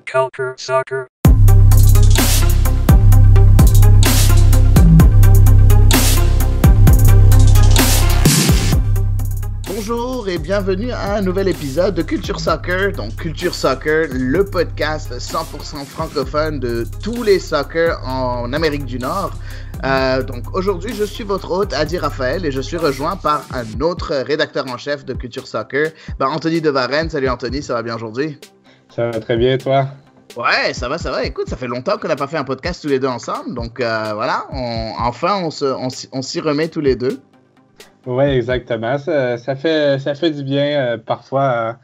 Culture Soccer. Bonjour et bienvenue à un nouvel épisode de Culture Soccer. Donc Culture Soccer, le podcast 100% francophone de tous les soccer en Amérique du Nord. Donc aujourd'hui, je suis votre hôte, Adi Raphaël, et je suis rejoint par un autre rédacteur en chef de Culture Soccer, Anthony de Varenne. Salut Anthony, ça va bien aujourd'hui? Ça va très bien, toi? Ouais, ça va. Écoute, ça fait longtemps qu'on n'a pas fait un podcast tous les deux ensemble, donc voilà, on s'y remet tous les deux. Oui, exactement. Ça fait du bien parfois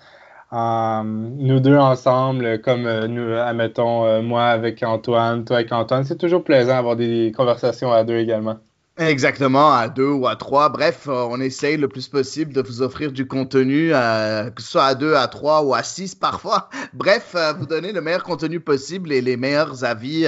nous deux ensemble, comme nous, admettons, moi avec Antoine, toi avec Antoine. C'est toujours plaisant d'avoir des conversations à deux également. Exactement, à 2 ou à 3. Bref, on essaye le plus possible de vous offrir du contenu, que ce soit à 2, à 3 ou à 6 parfois. Bref, vous donner le meilleur contenu possible et les meilleurs avis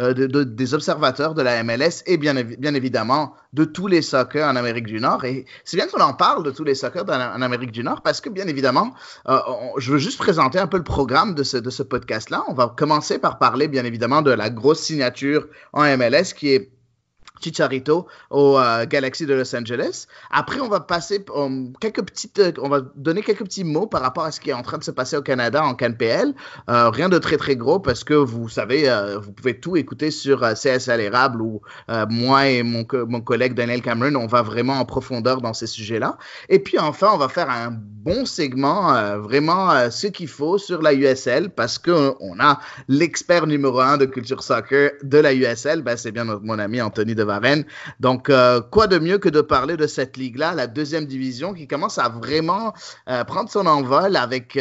des observateurs de la MLS et bien évidemment de tous les soccer en Amérique du Nord. Et c'est bien qu'on en parle de tous les soccer en Amérique du Nord parce que bien évidemment, je veux juste présenter un peu le programme de ce podcast-là. On va commencer par parler bien évidemment de la grosse signature en MLS qui est Chicharito au Galaxy de Los Angeles. Après, on va passer on va donner quelques petits mots par rapport à ce qui est en train de se passer au Canada en CanPL. Rien de très très gros parce que vous savez, vous pouvez tout écouter sur CSL Érable où moi et mon collègue Daniel Cameron, on va vraiment en profondeur dans ces sujets-là. Et puis enfin, on va faire un bon segment, vraiment ce qu'il faut sur la USL parce que on a l'expert numéro 1 de Culture Soccer de la USL, c'est bien mon ami Anthony de Varenne. Donc, quoi de mieux que de parler de cette ligue-là, la deuxième division, qui commence à vraiment prendre son envol avec,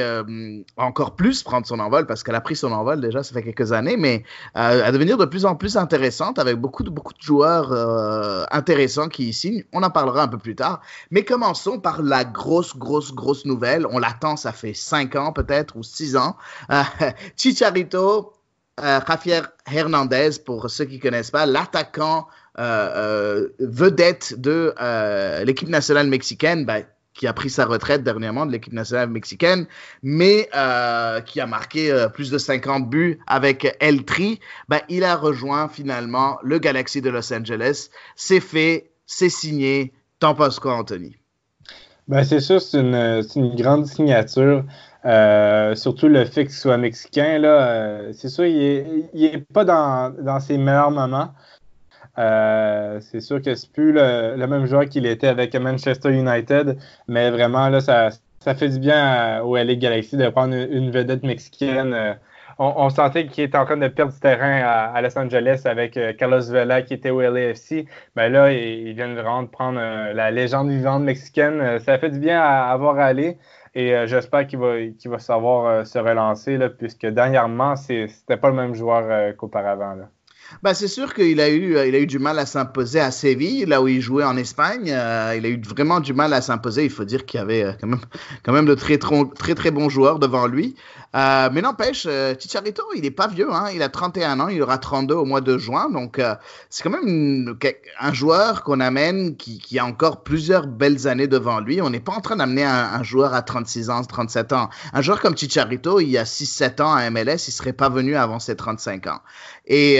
encore plus prendre son envol, parce qu'elle a pris son envol déjà, ça fait quelques années, mais à devenir de plus en plus intéressante, avec beaucoup de joueurs intéressants qui y signent. On en parlera un peu plus tard. Mais commençons par la grosse nouvelle. On l'attend, ça fait 5 ans peut-être, ou 6 ans. Chicharito, Javier Hernandez, pour ceux qui ne connaissent pas, l'attaquant vedette de l'équipe nationale mexicaine, qui a pris sa retraite dernièrement de l'équipe nationale mexicaine, mais qui a marqué plus de 50 buts avec El Tri, il a rejoint finalement le Galaxy de Los Angeles. C'est fait, c'est signé. T'en penses quoi, Anthony? C'est sûr, c'est une grande signature. Surtout le fait qu'il soit mexicain, là, c'est sûr, il est pas dans ses meilleurs moments. C'est sûr que c'est plus le même joueur qu'il était avec Manchester United, mais vraiment, là, ça fait du bien au LA Galaxy de prendre une vedette mexicaine. On sentait qu'il était en train de perdre du terrain à Los Angeles avec Carlos Vela qui était au LAFC. Là, ils viennent vraiment de prendre la légende vivante mexicaine. Ça fait du bien à voir aller. Et j'espère qu'il va savoir se relancer, là, puisque dernièrement, c'était pas le même joueur qu'auparavant, là. C'est sûr qu'il a eu du mal à s'imposer à Séville, là où il jouait en Espagne. Il a eu vraiment du mal à s'imposer. Il faut dire qu'il y avait quand même de très bons joueurs devant lui. Mais n'empêche, Chicharito, il n'est pas vieux, hein. Il a 31 ans, il aura 32 au mois de juin. Donc, c'est quand même un joueur qu'on amène qui a encore plusieurs belles années devant lui. On n'est pas en train d'amener un joueur à 36 ans, 37 ans. Un joueur comme Chicharito, il y a 6-7 ans à MLS, il ne serait pas venu avant ses 35 ans. Et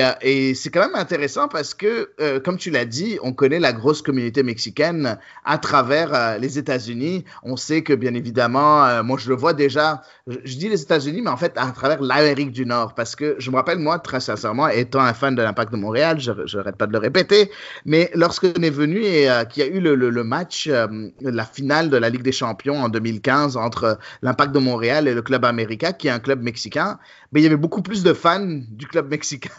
c'est quand même intéressant parce que, comme tu l'as dit, on connaît la grosse communauté mexicaine à travers les États-Unis. On sait que, bien évidemment, moi, je le vois déjà, je dis les États-Unis, mais en fait, à travers l'Amérique du Nord. Parce que je me rappelle, moi, très sincèrement, étant un fan de l'Impact de Montréal, je n'arrête pas de le répéter, mais lorsqu'on est venu et qu'il y a eu le match, la finale de la Ligue des Champions en 2015 entre l'Impact de Montréal et le Club América, qui est un club mexicain, il y avait beaucoup plus de fans du club mexicain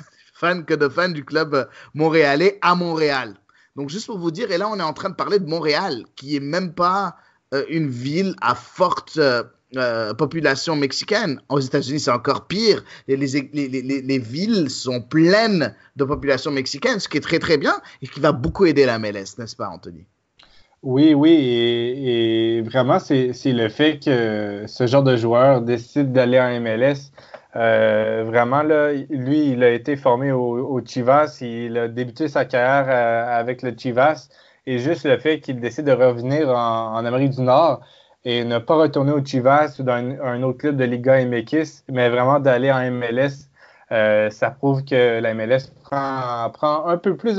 que de fans du club montréalais à Montréal. Donc, juste pour vous dire, et là, on est en train de parler de Montréal, qui est même pas une ville à forte population mexicaine. Aux États-Unis, c'est encore pire. Les villes sont pleines de population mexicaine, ce qui est très, très bien et qui va beaucoup aider la MLS, n'est-ce pas, Anthony? Oui, et vraiment, c'est le fait que ce genre de joueur décide d'aller en MLS. Vraiment, là, lui, il a été formé au Chivas. Il a débuté sa carrière avec le Chivas. Et juste le fait qu'il décide de revenir en Amérique du Nord, et ne pas retourner au Chivas ou dans un autre club de Liga MX, mais vraiment d'aller en MLS. Ça prouve que la MLS prend un peu plus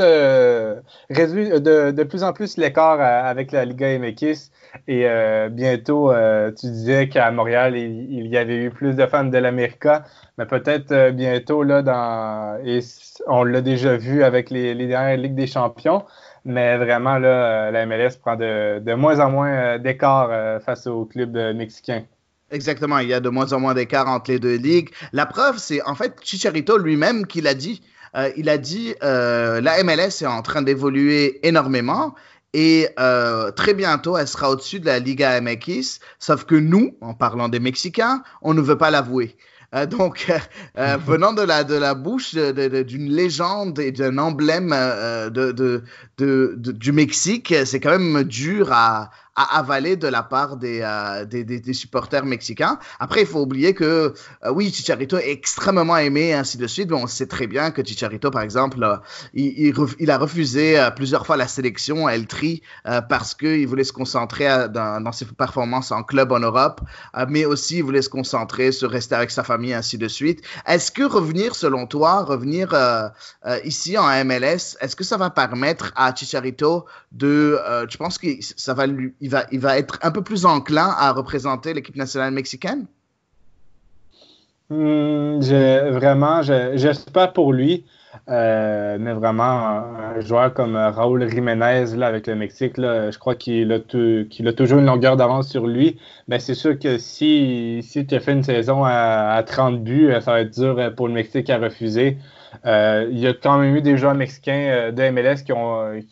réduit de plus en plus l'écart avec la Liga MX. Et bientôt, tu disais qu'à Montréal, il y avait eu plus de fans de l'América, mais peut-être bientôt, et on l'a déjà vu avec les dernières Ligues des Champions, mais vraiment, là, la MLS prend de moins en moins d'écart face aux clubs mexicains. Exactement, il y a de moins en moins d'écart entre les deux ligues. La preuve, c'est en fait Chicharito lui-même qui l'a dit. Il a dit la MLS est en train d'évoluer énormément et très bientôt, elle sera au-dessus de la Liga MX. Sauf que nous, en parlant des Mexicains, on ne veut pas l'avouer. Venant de la bouche d'une légende et d'un emblème du Mexique, c'est quand même dur à avaler de la part des supporters mexicains. Après, il faut oublier que, oui, Chicharito est extrêmement aimé, ainsi de suite, mais on sait très bien que Chicharito, par exemple, il a refusé plusieurs fois la sélection El Tri parce qu'il voulait se concentrer dans ses performances en club en Europe, mais aussi il voulait se concentrer sur rester avec sa famille, ainsi de suite. Est-ce que revenir ici en MLS, est-ce que ça va permettre à Chicharito tu penses que ça va il va être un peu plus enclin à représenter l'équipe nationale mexicaine? J'espère pour lui, mais vraiment, un joueur comme Raúl Jiménez là, avec le Mexique, là, je crois qu'il a toujours une longueur d'avance sur lui. Ben, c'est sûr que si tu as fait une saison à 30 buts, ça va être dur pour le Mexique à refuser. Il y a quand même eu des joueurs mexicains de MLS qui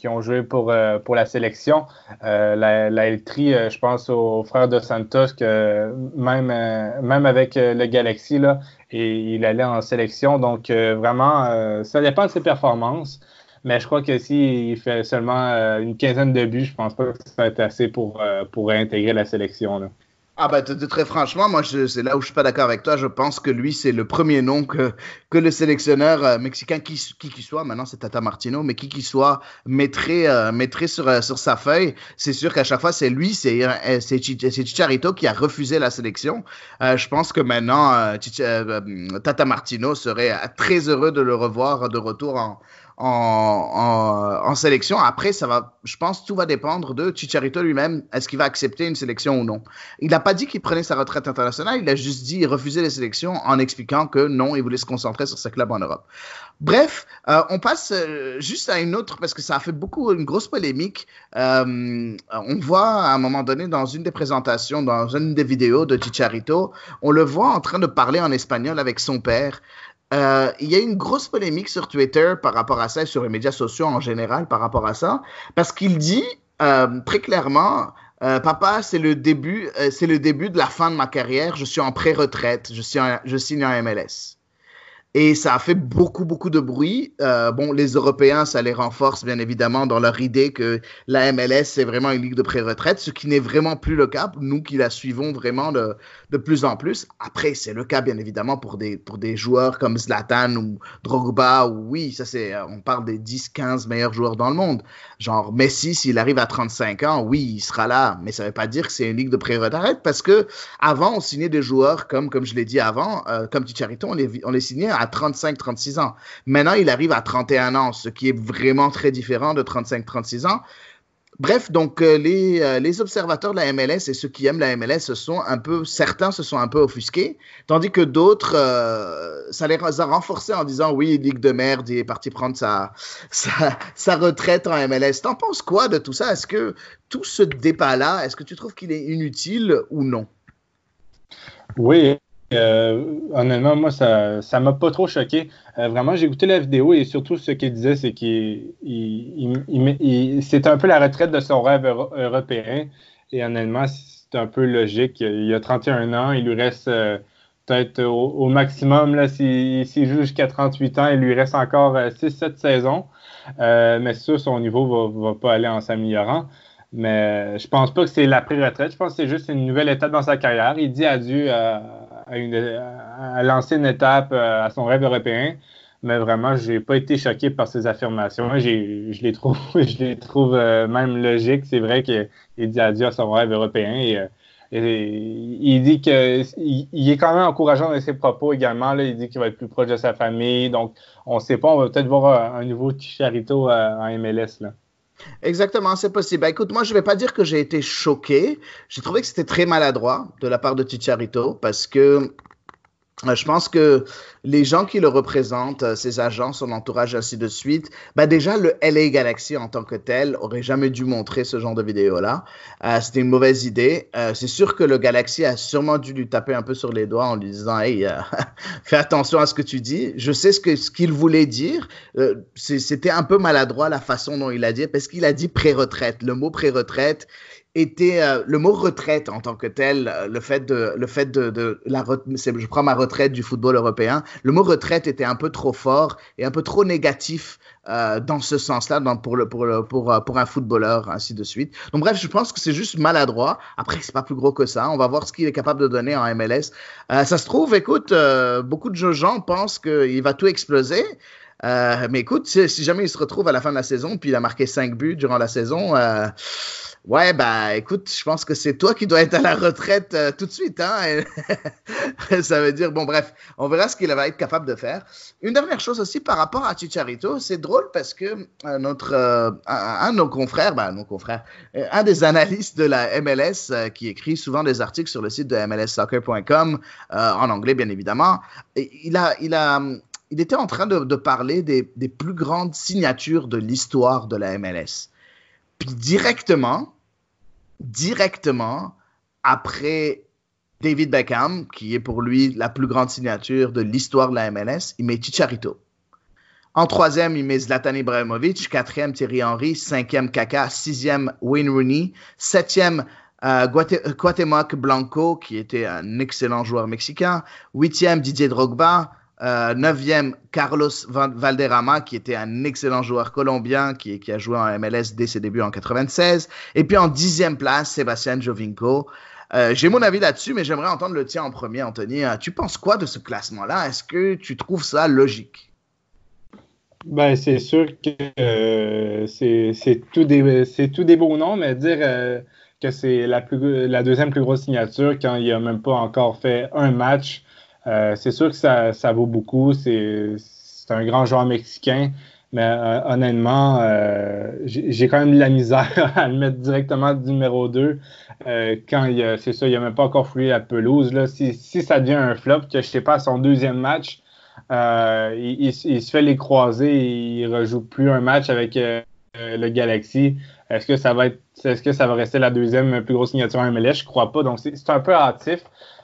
ont joué pour la sélection. La El Tri, je pense aux frères de Santos, que même avec le Galaxy, là, et il allait en sélection. Donc, vraiment, ça dépend de ses performances. Mais je crois que s'il fait seulement une quinzaine de buts, je pense pas que ça va être assez pour réintégrer la sélection, là. Ah bah très franchement, moi c'est là où je suis pas d'accord avec toi. Je pense que lui c'est le premier nom que le sélectionneur mexicain qui soit, maintenant c'est Tata Martino, mais qui soit mettrait sur sa feuille. C'est sûr qu'à chaque fois c'est lui, c'est Chicharito qui a refusé la sélection. Je pense que maintenant Tata Martino serait très heureux de le revoir de retour en sélection. Après, je pense que tout va dépendre de Chicharito lui-même. Est-ce qu'il va accepter une sélection ou non? Il n'a pas dit qu'il prenait sa retraite internationale. Il a juste dit qu'il refusait les sélections en expliquant que non, il voulait se concentrer sur ses clubs en Europe. Bref, on passe juste à une autre parce que ça a fait une grosse polémique. On voit à un moment donné dans une des présentations, dans une des vidéos de Chicharito, on le voit en train de parler en espagnol avec son père. Il y a une grosse polémique sur Twitter par rapport à ça et sur les médias sociaux en général par rapport à ça, parce qu'il dit très clairement, papa, c'est le début de la fin de ma carrière, je suis en pré-retraite, je signe en MLS. Et ça a fait beaucoup, beaucoup de bruit. Bon, les Européens, ça les renforce bien évidemment dans leur idée que la MLS, c'est vraiment une ligue de pré-retraite, ce qui n'est vraiment plus le cas, nous qui la suivons vraiment de plus en plus. Après, c'est le cas bien évidemment pour des joueurs comme Zlatan ou Drogba, ou oui, on parle des 10-15 meilleurs joueurs dans le monde. Genre Messi, s'il arrive à 35 ans, oui, il sera là, mais ça ne veut pas dire que c'est une ligue de pré-retraite parce que avant, on signait des joueurs comme je l'ai dit avant, comme Chicharito, on les signait à 35-36 ans. Maintenant, il arrive à 31 ans, ce qui est vraiment très différent de 35-36 ans. Bref, donc les observateurs de la MLS et ceux qui aiment la MLS certains se sont un peu offusqués, tandis que d'autres, ça les a renforcés en disant oui, ligue de merde, il est parti prendre sa retraite en MLS. T'en penses quoi de tout ça? Est-ce que tout ce débat-là, est-ce que tu trouves qu'il est inutile ou non? Oui, honnêtement, moi, ça m'a pas trop choqué. Vraiment, j'ai écouté la vidéo et surtout ce qu'il disait, c'est c'est un peu la retraite de son rêve européen. Et honnêtement, c'est un peu logique. Il a 31 ans, il lui reste peut-être au maximum, là, s'il joue jusqu'à 38 ans, il lui reste encore 6-7 saisons. Mais ça, son niveau va pas aller en s'améliorant. Mais je pense pas que c'est la pré-retraite. Je pense que c'est juste une nouvelle étape dans sa carrière. Il dit adieu à lancer une étape à son rêve européen. Mais vraiment, j'ai pas été choqué par ses affirmations. Je les trouve même logiques. C'est vrai qu'il dit adieu à son rêve européen. Et Et il dit qu'il est quand même encourageant dans ses propos également. Là. Il dit qu'il va être plus proche de sa famille. Donc, on ne sait pas, on va peut-être voir un nouveau Chicharito en MLS. Là. Exactement, c'est possible. Bah, écoute, moi, je ne vais pas dire que j'ai été choqué. J'ai trouvé que c'était très maladroit de la part de Chicharito parce que je pense que les gens qui le représentent, ses agents, son entourage, ainsi de suite, bah déjà, le LA Galaxy en tant que tel aurait jamais dû montrer ce genre de vidéo-là. C'était une mauvaise idée. C'est sûr que le Galaxy a sûrement dû lui taper un peu sur les doigts en lui disant « Hey, fais attention à ce que tu dis. » Je sais ce qu'il voulait dire. C'était un peu maladroit la façon dont il a dit, parce qu'il a dit pré-retraite. Le mot pré-retraite était le mot retraite en tant que tel, je prends ma retraite du football européen. Le mot retraite était un peu trop fort et un peu trop négatif dans ce sens-là pour un footballeur, ainsi de suite. Donc bref, je pense que c'est juste maladroit. Après, c'est pas plus gros que ça. On va voir ce qu'il est capable de donner en MLS. Ça se trouve, écoute, beaucoup de gens pensent qu'il va tout exploser. Mais écoute, si jamais il se retrouve à la fin de la saison, puis il a marqué 5 buts durant la saison, ouais, bah écoute, je pense que c'est toi qui dois être à la retraite tout de suite. Hein? Ça veut dire, bon bref, on verra ce qu'il va être capable de faire. Une dernière chose aussi par rapport à Chicharito, c'est drôle parce que un de nos confrères, un des analystes de la MLS qui écrit souvent des articles sur le site de mlssoccer.com, en anglais bien évidemment, il était en train de parler des plus grandes signatures de l'histoire de la MLS. Puis directement, après David Beckham, qui est pour lui la plus grande signature de l'histoire de la MLS, il met Chicharito. En troisième, il met Zlatan Ibrahimovic. Quatrième, Thierry Henry. Cinquième, Kaka. Sixième, Wayne Rooney. Septième, Cuauhtémoc Blanco, qui était un excellent joueur mexicain. Huitième, Didier Drogba. Neuvième, Carlos Valderrama, qui était un excellent joueur colombien qui a joué en MLS dès ses débuts en 96. Et puis en 10e place, Sébastien Giovinco. J'ai mon avis là-dessus, mais j'aimerais entendre le tien en premier, Anthony. Tu penses quoi de ce classement-là? Est-ce que tu trouves ça logique? Ben, c'est sûr que c'est tout des beaux noms, mais dire que c'est la deuxième plus grosse signature quand il n'a même pas encore fait un match, c'est sûr que ça vaut beaucoup. C'est un grand joueur mexicain, mais honnêtement, j'ai quand même de la misère à le mettre directement du numéro 2 quand il n'a même pas encore foulé la pelouse. Là. Si ça devient un flop, que je sais pas, à son deuxième match, il se fait les croisés et il rejoue plus un match avec le Galaxy. Est-ce que ça va rester la deuxième plus grosse signature en MLS? Je crois pas. Donc c'est un peu hâtif.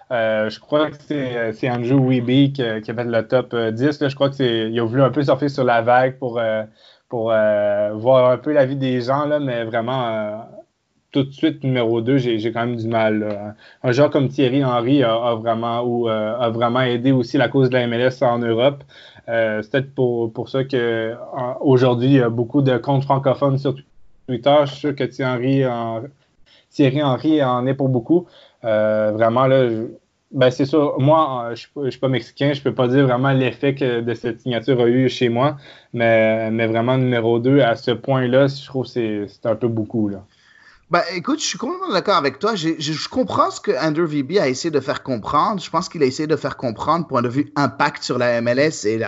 Je crois que c'est Andrew Wiebe qui a fait le top 10. Là. Je crois qu'il a voulu un peu surfer sur la vague pour voir un peu la vie des gens, là, mais vraiment, tout de suite, numéro 2, j'ai quand même du mal. Là. Un joueur comme Thierry Henry a vraiment aidé aussi la cause de la MLS en Europe. C'est peut-être pour ça qu'aujourd'hui, il y a beaucoup de comptes francophones sur Twitter. Je suis sûr que Thierry Henry en est pour beaucoup. Vraiment, là, c'est sûr, moi, je suis pas mexicain, je peux pas dire vraiment l'effet de cette signature a eu chez moi, mais vraiment numéro 2, à ce point-là, je trouve que c'est un peu beaucoup, là. Écoute, je suis complètement d'accord avec toi. Je comprends ce que Andrew Wiebe a essayé de faire comprendre. Je pense qu'il a essayé de faire comprendre, point de vue impact sur la MLS et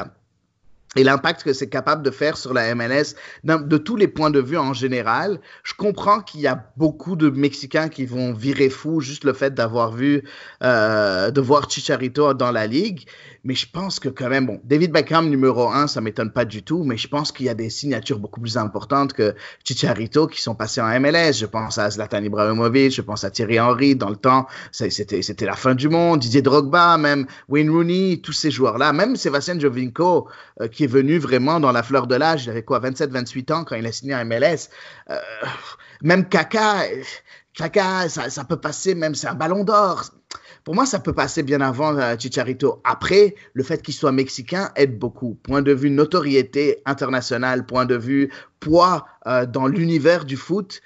l'impact que c'est capable de faire sur la MLS de tous les points de vue en général. Je comprends qu'il y a beaucoup de Mexicains qui vont virer fou juste le fait de voir Chicharito dans la ligue. Mais je pense que quand même, bon, David Beckham numéro 1, ça m'étonne pas du tout, mais je pense qu'il y a des signatures beaucoup plus importantes que Chicharito qui sont passées en MLS. Je pense à Zlatan Ibrahimovic, je pense à Thierry Henry dans le temps, c'était la fin du monde, Didier Drogba, même Wayne Rooney, tous ces joueurs-là, même Sébastien Giovinco, qui est venu vraiment dans la fleur de l'âge, il avait quoi, 27-28 ans quand il a signé en MLS. Même Kaka, ça peut passer, même c'est un ballon d'or. Pour moi, ça peut passer bien avant Chicharito. Après, le fait qu'il soit mexicain aide beaucoup. Point de vue notoriété internationale, point de vue poids dans l'univers du foot,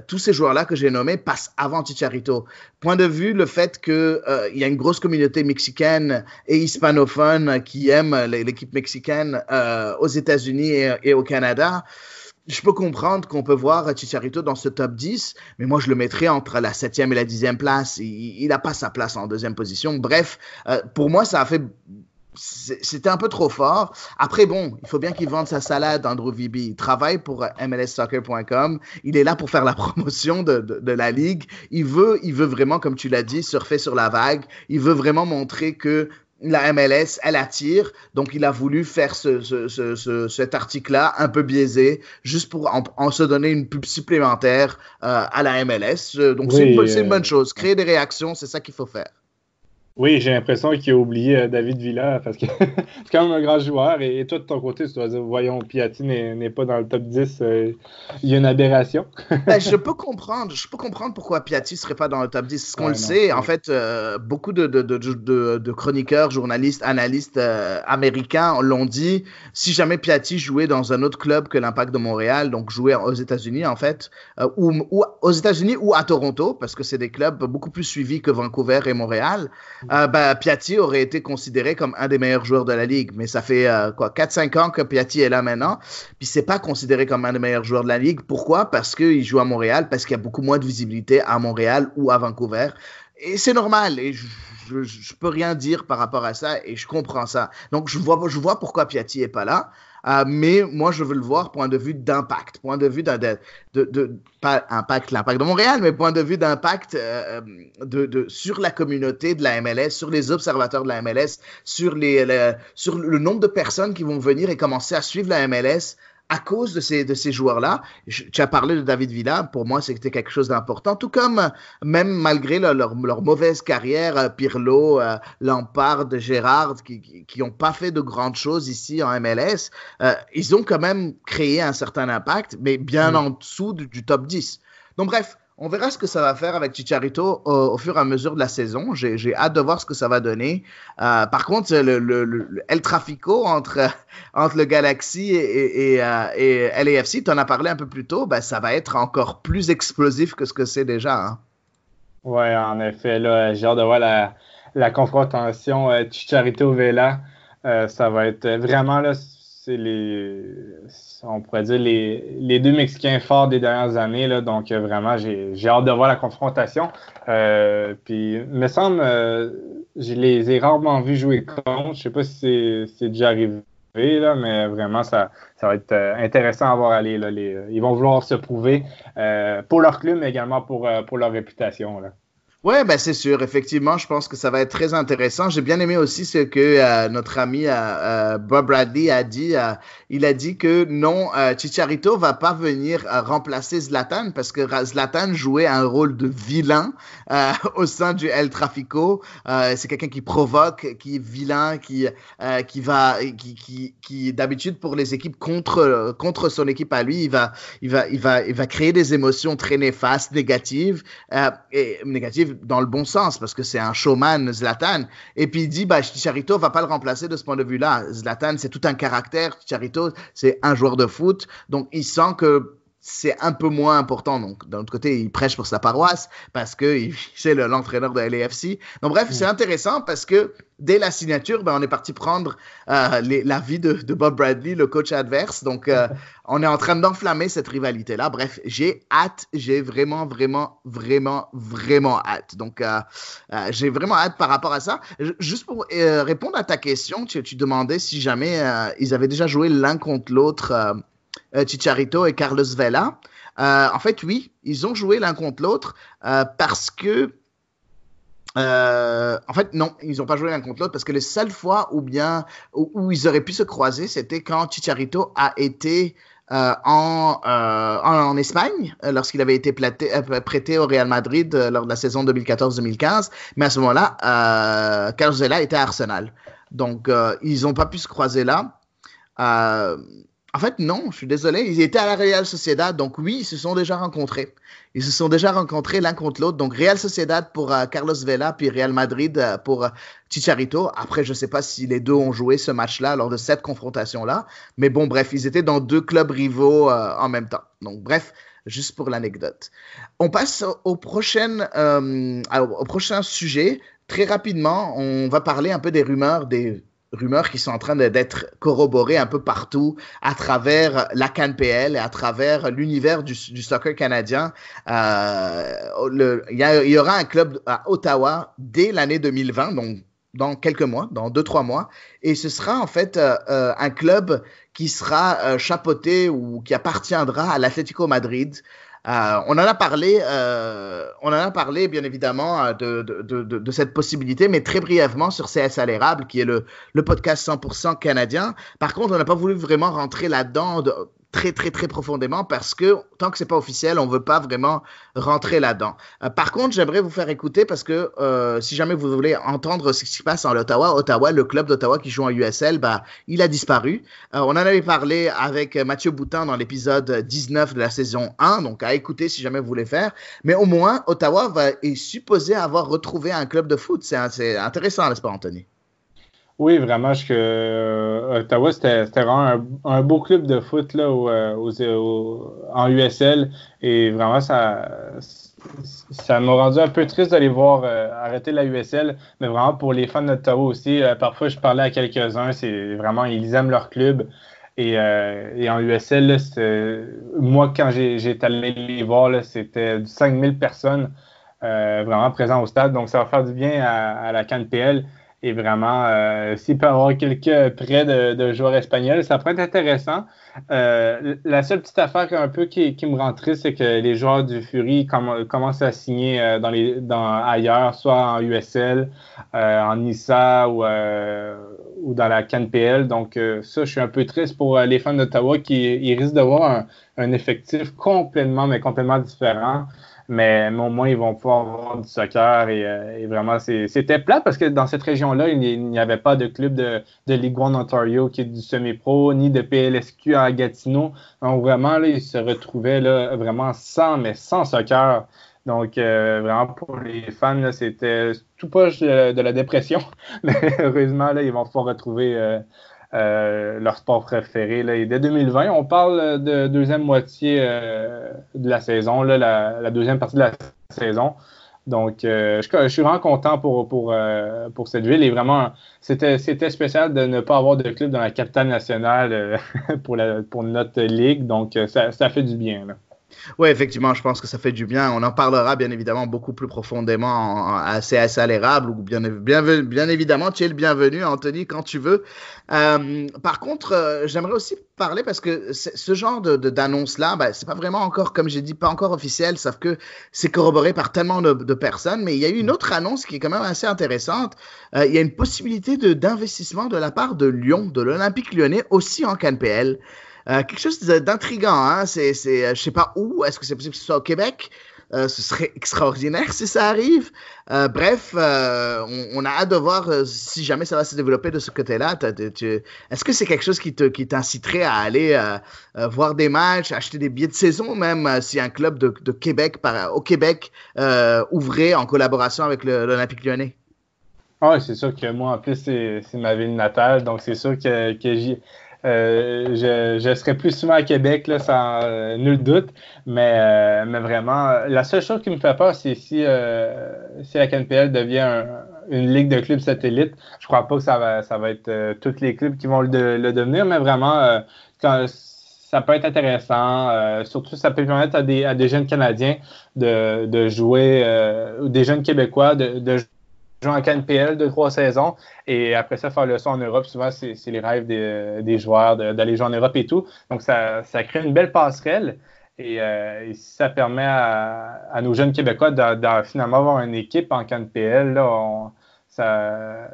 tous ces joueurs-là que j'ai nommés passent avant Chicharito. Point de vue, le fait qu'il y a une grosse communauté mexicaine et hispanophone qui aime l'équipe mexicaine aux États-Unis et au Canada. je peux comprendre qu'on peut voir Chicharito dans ce top 10, mais moi je le mettrais entre la 7e et la 10e place. Il n'a pas sa place en deuxième position. Bref, pour moi, c'était un peu trop fort. Après, bon, il faut bien qu'il vende sa salade, Andrew Wiebe. Il travaille pour MLSsoccer.com. Il est là pour faire la promotion de la ligue. Il veut vraiment, comme tu l'as dit, surfer sur la vague. Il veut vraiment montrer que la MLS, elle attire. Donc, il a voulu faire cet article-là un peu biaisé, juste pour en se donner une pub supplémentaire à la MLS. Donc, oui, c'est une bonne chose. Créer des réactions, c'est ça qu'il faut faire. Oui, j'ai l'impression qu'il a oublié David Villa parce que c'est quand même un grand joueur. Et toi, de ton côté, tu dois dire, voyons, Piatti n'est pas dans le top 10. Il y a une aberration. Je peux comprendre pourquoi Piatti ne serait pas dans le top 10. Parce qu'on sait, en fait, beaucoup de chroniqueurs, journalistes, analystes américains l'ont dit. Si jamais Piatti jouait dans un autre club que l'Impact de Montréal, donc jouait aux États-Unis, en fait, ou aux États-Unis ou à Toronto, parce que c'est des clubs beaucoup plus suivis que Vancouver et Montréal, Piatti aurait été considéré comme un des meilleurs joueurs de la ligue. Mais ça fait 4-5 ans que Piatti est là maintenant. Puis c'est pas considéré comme un des meilleurs joueurs de la ligue. Pourquoi? Parce qu'il joue à Montréal, parce qu'il y a beaucoup moins de visibilité à Montréal ou à Vancouver. Et c'est normal. Et je peux rien dire par rapport à ça. Et je comprends ça. Donc je vois pourquoi Piatti est pas là. Mais moi, je veux le voir point de vue d'impact, point de vue pas l'impact de Montréal, mais point de vue d'impact sur la communauté de la MLS, sur les observateurs de la MLS, sur le nombre de personnes qui vont venir et commencer à suivre la MLS à cause de ces joueurs-là. Tu as parlé de David Villa, pour moi c'était quelque chose d'important, tout comme même malgré leur mauvaise carrière, Pirlo, Lampard, Gérard, qui n'ont pas fait de grandes choses ici en MLS, ils ont quand même créé un certain impact, mais bien en dessous du top 10. Donc bref, on verra ce que ça va faire avec Chicharito au fur et à mesure de la saison. J'ai hâte de voir ce que ça va donner. Par contre, le El Trafico entre le Galaxy et LAFC, tu en as parlé un peu plus tôt, ça va être encore plus explosif que ce que c'est déjà. Hein. Oui, en effet. Là, j'ai hâte de voir la confrontation Chicharito-Vela. Ça va être vraiment... là. C'est on pourrait dire les deux Mexicains forts des dernières années. Là, donc, vraiment, j'ai hâte de voir la confrontation. Puis, il me semble, je les ai rarement vus jouer contre. Je sais pas si c'est déjà arrivé, là, mais vraiment, ça va être intéressant à voir aller. Là, ils vont vouloir se prouver pour leur club, mais également pour leur réputation. Là. Oui, c'est sûr. Effectivement, je pense que ça va être très intéressant. J'ai bien aimé aussi ce que notre ami Bob Bradley a dit. Il a dit que non, Chicharito va pas venir remplacer Zlatan parce que Zlatan jouait un rôle de vilain au sein du El Trafico. C'est quelqu'un qui provoque, qui est vilain, qui d'habitude pour les équipes contre son équipe à lui, il va créer des émotions très néfastes, négatives dans le bon sens, parce que c'est un showman, Zlatan. Et puis il dit, Chicharito va pas le remplacer de ce point de vue-là. Zlatan, c'est tout un caractère. Chicharito, c'est un joueur de foot. Donc, il sent que c'est un peu moins important. Donc, d'un autre côté, il prêche pour sa paroisse parce que c'est l'entraîneur de LAFC. Donc, bref, c'est intéressant parce que dès la signature, on est parti prendre l'avis de Bob Bradley, le coach adverse. Donc, on est en train d'enflammer cette rivalité-là. Bref, j'ai hâte. J'ai vraiment, vraiment, vraiment, vraiment hâte. Donc, j'ai vraiment hâte par rapport à ça. Juste pour répondre à ta question, tu demandais si jamais ils avaient déjà joué l'un contre l'autre Chicharito et Carlos Vela. En fait, oui, ils ont joué l'un contre l'autre parce que en fait, non, ils n'ont pas joué l'un contre l'autre parce que les seules fois où ils auraient pu se croiser, c'était quand Chicharito a été en Espagne, lorsqu'il avait été prêté au Real Madrid lors de la saison 2014-2015. Mais à ce moment-là, Carlos Vela était à Arsenal. Donc, ils n'ont pas pu se croiser là. En fait, non, je suis désolé. Ils étaient à la Real Sociedad, donc oui, ils se sont déjà rencontrés. Ils se sont déjà rencontrés l'un contre l'autre. Donc, Real Sociedad pour Carlos Vela, puis Real Madrid pour Chicharito. Après, je ne sais pas si les deux ont joué ce match-là lors de cette confrontation-là. Mais bon, bref, ils étaient dans deux clubs rivaux en même temps. Donc, bref, juste pour l'anecdote. On passe au prochain sujet. Très rapidement, on va parler un peu des rumeurs des rumeurs qui sont en train d'être corroborées un peu partout à travers la CanPL et à travers l'univers du soccer canadien. Il y aura un club à Ottawa dès l'année 2020, donc dans quelques mois, dans 2-3 mois, et ce sera en fait un club qui sera chapeauté ou qui appartiendra à l'Atlético Madrid. On en a parlé bien évidemment de cette possibilité, mais très brièvement sur CSA l'érable, qui est le podcast 100% canadien. Par contre, on n'a pas voulu vraiment rentrer là-dedans très, très, très profondément parce que tant que c'est pas officiel, on veut pas vraiment rentrer là-dedans. Par contre, j'aimerais vous faire écouter parce que si jamais vous voulez entendre ce qui se passe en Ottawa, le club d'Ottawa qui joue en USL, il a disparu. On en avait parlé avec Mathieu Boutin dans l'épisode 19 de la saison 1, donc à écouter si jamais vous voulez faire. Mais au moins, Ottawa est supposé avoir retrouvé un club de foot. C'est intéressant, n'est-ce pas, Anthony? Oui, vraiment, Ottawa, c'était vraiment un beau club de foot là, en USL. Et vraiment, ça m'a rendu un peu triste d'aller voir arrêter la USL. Mais vraiment, pour les fans d'Ottawa aussi, parfois, je parlais à quelques-uns. C'est vraiment, ils aiment leur club. Et en USL, là, moi, quand j'ai allé les voir, là, c'était 5000 personnes vraiment présentes au stade. Donc, ça va faire du bien à la CanPL. Et vraiment, s'il peut y avoir quelques prêts de joueurs espagnols, ça pourrait être intéressant. La seule petite affaire un peu qui me rend triste, c'est que les joueurs du Fury commencent à signer ailleurs, soit en USL, en ISA ou dans la CanPL. Donc ça, je suis un peu triste pour les fans d'Ottawa qui risquent d'avoir un effectif complètement différent. Mais au moins, ils vont pouvoir avoir du soccer et vraiment, c'était plate parce que dans cette région-là, il n'y avait pas de club de Ligue 1 Ontario qui est du semi-pro, ni de PLSQ à Gatineau. Donc vraiment, là, ils se retrouvaient là, vraiment sans soccer. Donc vraiment, pour les fans, là, c'était tout proche de la dépression. Mais heureusement, là, ils vont pouvoir retrouver leur sport préféré. Là. Et dès 2020, on parle de deuxième moitié de la saison, là, la deuxième partie de la saison. Donc, je suis vraiment content pour cette ville. Et vraiment, c'était spécial de ne pas avoir de club dans la capitale nationale pour notre ligue. Donc, ça fait du bien. Là. Oui, effectivement, je pense que ça fait du bien. On en parlera bien évidemment beaucoup plus profondément à CSA l'érable ou bien évidemment, tu es le bienvenu, Anthony, quand tu veux. Par contre, j'aimerais aussi parler parce que ce genre d'annonce-là, c'est pas vraiment encore, comme j'ai dit, pas encore officiel, sauf que c'est corroboré par tellement de personnes. Mais il y a eu une autre annonce qui est quand même assez intéressante. Il y a une possibilité d'investissement de la part de Lyon, de l'Olympique lyonnais, aussi en CanPL. Quelque chose d'intriguant, hein? Je sais pas où. Est-ce que c'est possible que ce soit au Québec? Ce serait extraordinaire si ça arrive. Bref, on a hâte de voir si jamais ça va se développer de ce côté-là. Est-ce que c'est quelque chose qui t'inciterait à aller voir des matchs, acheter des billets de saison, même si un club de Québec au Québec ouvrait en collaboration avec l'Olympique lyonnais? Ah, c'est sûr que moi, en plus, c'est ma ville natale, donc c'est sûr que je serais plus souvent à Québec, là, sans nul doute, mais vraiment, la seule chose qui me fait peur, c'est si la CanPL devient une ligue de clubs satellites. Je crois pas que ça va être tous les clubs qui vont le devenir, mais vraiment, ça peut être intéressant. Surtout, ça peut permettre à des jeunes Canadiens de jouer, ou des jeunes Québécois de jouer en CanPL 2-3 saisons et après ça faire le saut en Europe. Souvent c'est les rêves des joueurs d'aller jouer en Europe et tout, donc ça crée une belle passerelle et ça permet à nos jeunes Québécois de finalement avoir une équipe en CanPL là, ça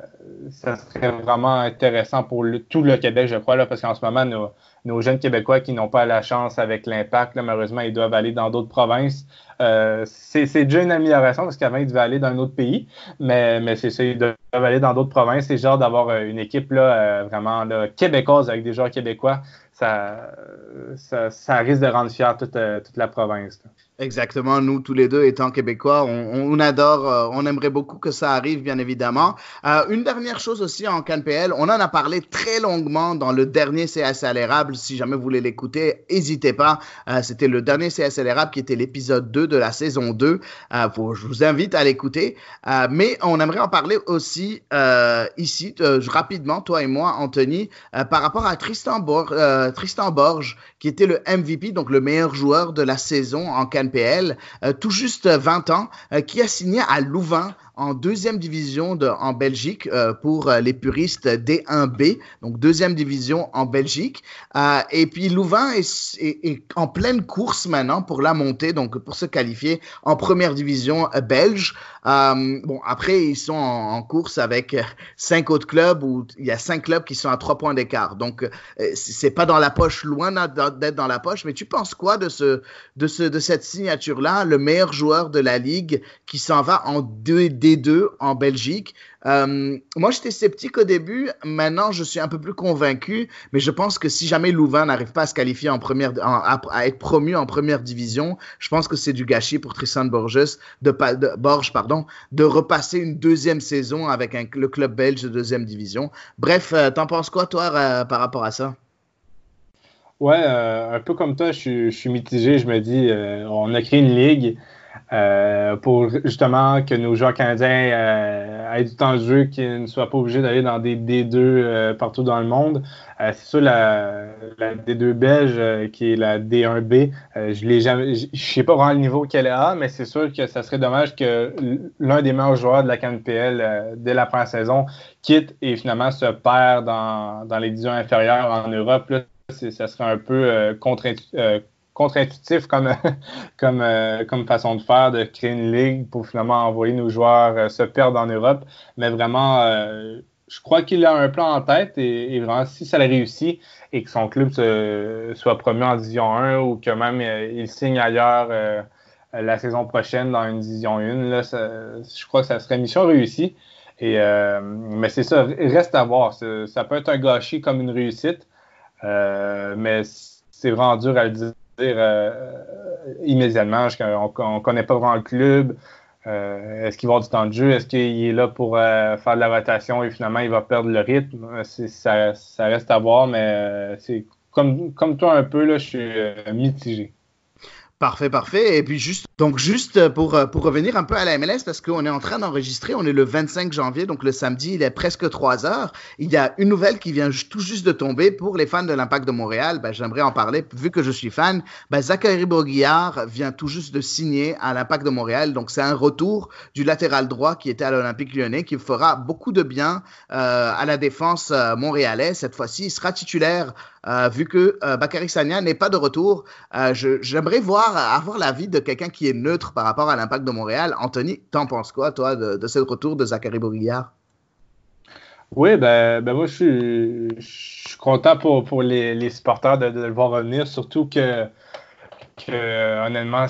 serait vraiment intéressant pour tout le Québec, je crois, là, parce qu'en ce moment nos jeunes Québécois qui n'ont pas la chance avec l'Impact, là, malheureusement, ils doivent aller dans d'autres provinces. C'est déjà une amélioration parce qu'avant, ils devaient aller dans un autre pays, mais c'est ça, ils doivent aller dans d'autres provinces. C'est genre d'avoir une équipe là, vraiment là, québécoise avec des joueurs québécois. Ça risque de rendre fier toute la province. Là. Exactement, nous tous les deux étant québécois, on adore, on aimerait beaucoup que ça arrive bien évidemment. Une dernière chose aussi en CanPL, on en a parlé très longuement dans le dernier CSA à l'érable, si jamais vous voulez l'écouter, n'hésitez pas, c'était le dernier CSA à l'érable qui était l'épisode 2 de la saison 2. Je vous invite à l'écouter. Mais on aimerait en parler aussi ici, rapidement, toi et moi, Anthony, par rapport à Tristan Borges, qui était le MVP, donc le meilleur joueur de la saison en CanPL, tout juste 20 ans, qui a signé à Louvain en deuxième division en Belgique pour les puristes D1B, donc deuxième division en Belgique. Et puis Louvain est en pleine course maintenant pour la montée, donc pour se qualifier en première division belge. Bon, après, ils sont en course avec 5 autres clubs où il y a 5 clubs qui sont à 3 points d'écart. Donc, c'est pas dans la poche, loin d'être dans la poche. Mais tu penses quoi de cette signature-là, le meilleur joueur de la ligue qui s'en va en D2 en Belgique? Moi, j'étais sceptique au début. Maintenant, je suis un peu plus convaincu. Mais je pense que si jamais Louvain n'arrive pas à se qualifier à être promu en première division, je pense que c'est du gâchis pour Tristan Borges de repasser une deuxième saison avec le club belge de deuxième division. Bref, t'en penses quoi, toi, par rapport à ça? Ouais, un peu comme toi, je suis mitigé. Je me dis, on a créé une ligue pour justement que nos joueurs canadiens aient du temps de jeu, qu'ils ne soient pas obligés d'aller dans des D2 partout dans le monde. C'est sûr, la D2 belge, qui est la D1B, je sais pas vraiment le niveau qu'elle a, mais c'est sûr que ça serait dommage que l'un des meilleurs joueurs de la CanPL dès la première saison quitte et finalement se perd dans les divisions inférieures en Europe. Là, ça serait un peu contre-intuitif comme façon de faire, de créer une ligue pour finalement envoyer nos joueurs se perdre en Europe. Mais vraiment, je crois qu'il a un plan en tête et vraiment, si ça l'a réussi et que son club soit promu en Division 1 ou que même il signe ailleurs la saison prochaine dans une Division 1, là, je crois que ça serait mission réussie. Mais c'est ça, reste à voir. Ça peut être un gâchis comme une réussite. Mais c'est vraiment dur à le dire immédiatement. On ne connaît pas vraiment le club. Est-ce qu'il va avoir du temps de jeu? Est-ce qu'il est là pour faire de la rotation et finalement il va perdre le rythme? Ça reste à voir, mais c'est comme toi un peu, là, je suis mitigé. Parfait. Et puis juste pour revenir un peu à la MLS, parce qu'on est en train d'enregistrer, on est le 25 janvier, donc le samedi, il est presque 3 heures. Il y a une nouvelle qui vient tout juste de tomber pour les fans de l'Impact de Montréal. J'aimerais en parler, vu que je suis fan. Zachary Brault-Guillard vient tout juste de signer à l'Impact de Montréal. Donc, c'est un retour du latéral droit qui était à l'Olympique Lyonnais, qui fera beaucoup de bien à la défense montréalaise. Cette fois-ci, il sera titulaire. Vu que Bakary Sagna n'est pas de retour, j'aimerais avoir l'avis de quelqu'un qui est neutre par rapport à l'Impact de Montréal. Anthony, t'en penses quoi, toi, de ce retour de Zachary Brault-Guillard? Oui, ben moi, je suis content pour les supporters de le voir revenir, surtout que honnêtement,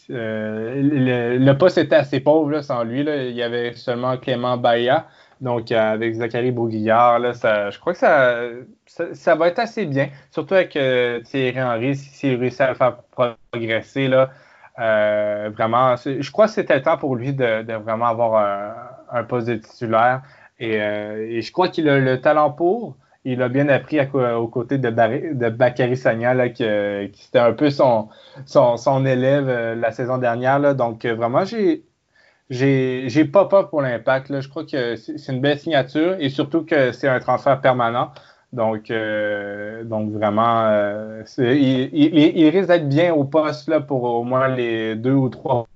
le poste était assez pauvre là, sans lui. Là. Il y avait seulement Clément Baillat. Donc, avec Zachary Brault-Guillard, là, je crois que ça va être assez bien. Surtout avec Thierry Henry, s'il réussit à le faire progresser. Là, vraiment, je crois que c'était le temps pour lui de vraiment avoir un poste de titulaire. Et je crois qu'il a le talent pour. Il a bien appris aux côtés de Bakary Sagna, là, qui c'était un peu son élève la saison dernière. Là. Donc, vraiment, j'ai pas peur pour l'Impact. Là. Je crois que c'est une belle signature et surtout que c'est un transfert permanent. Donc vraiment, il risque d'être bien au poste là, pour au moins les 2 ou 3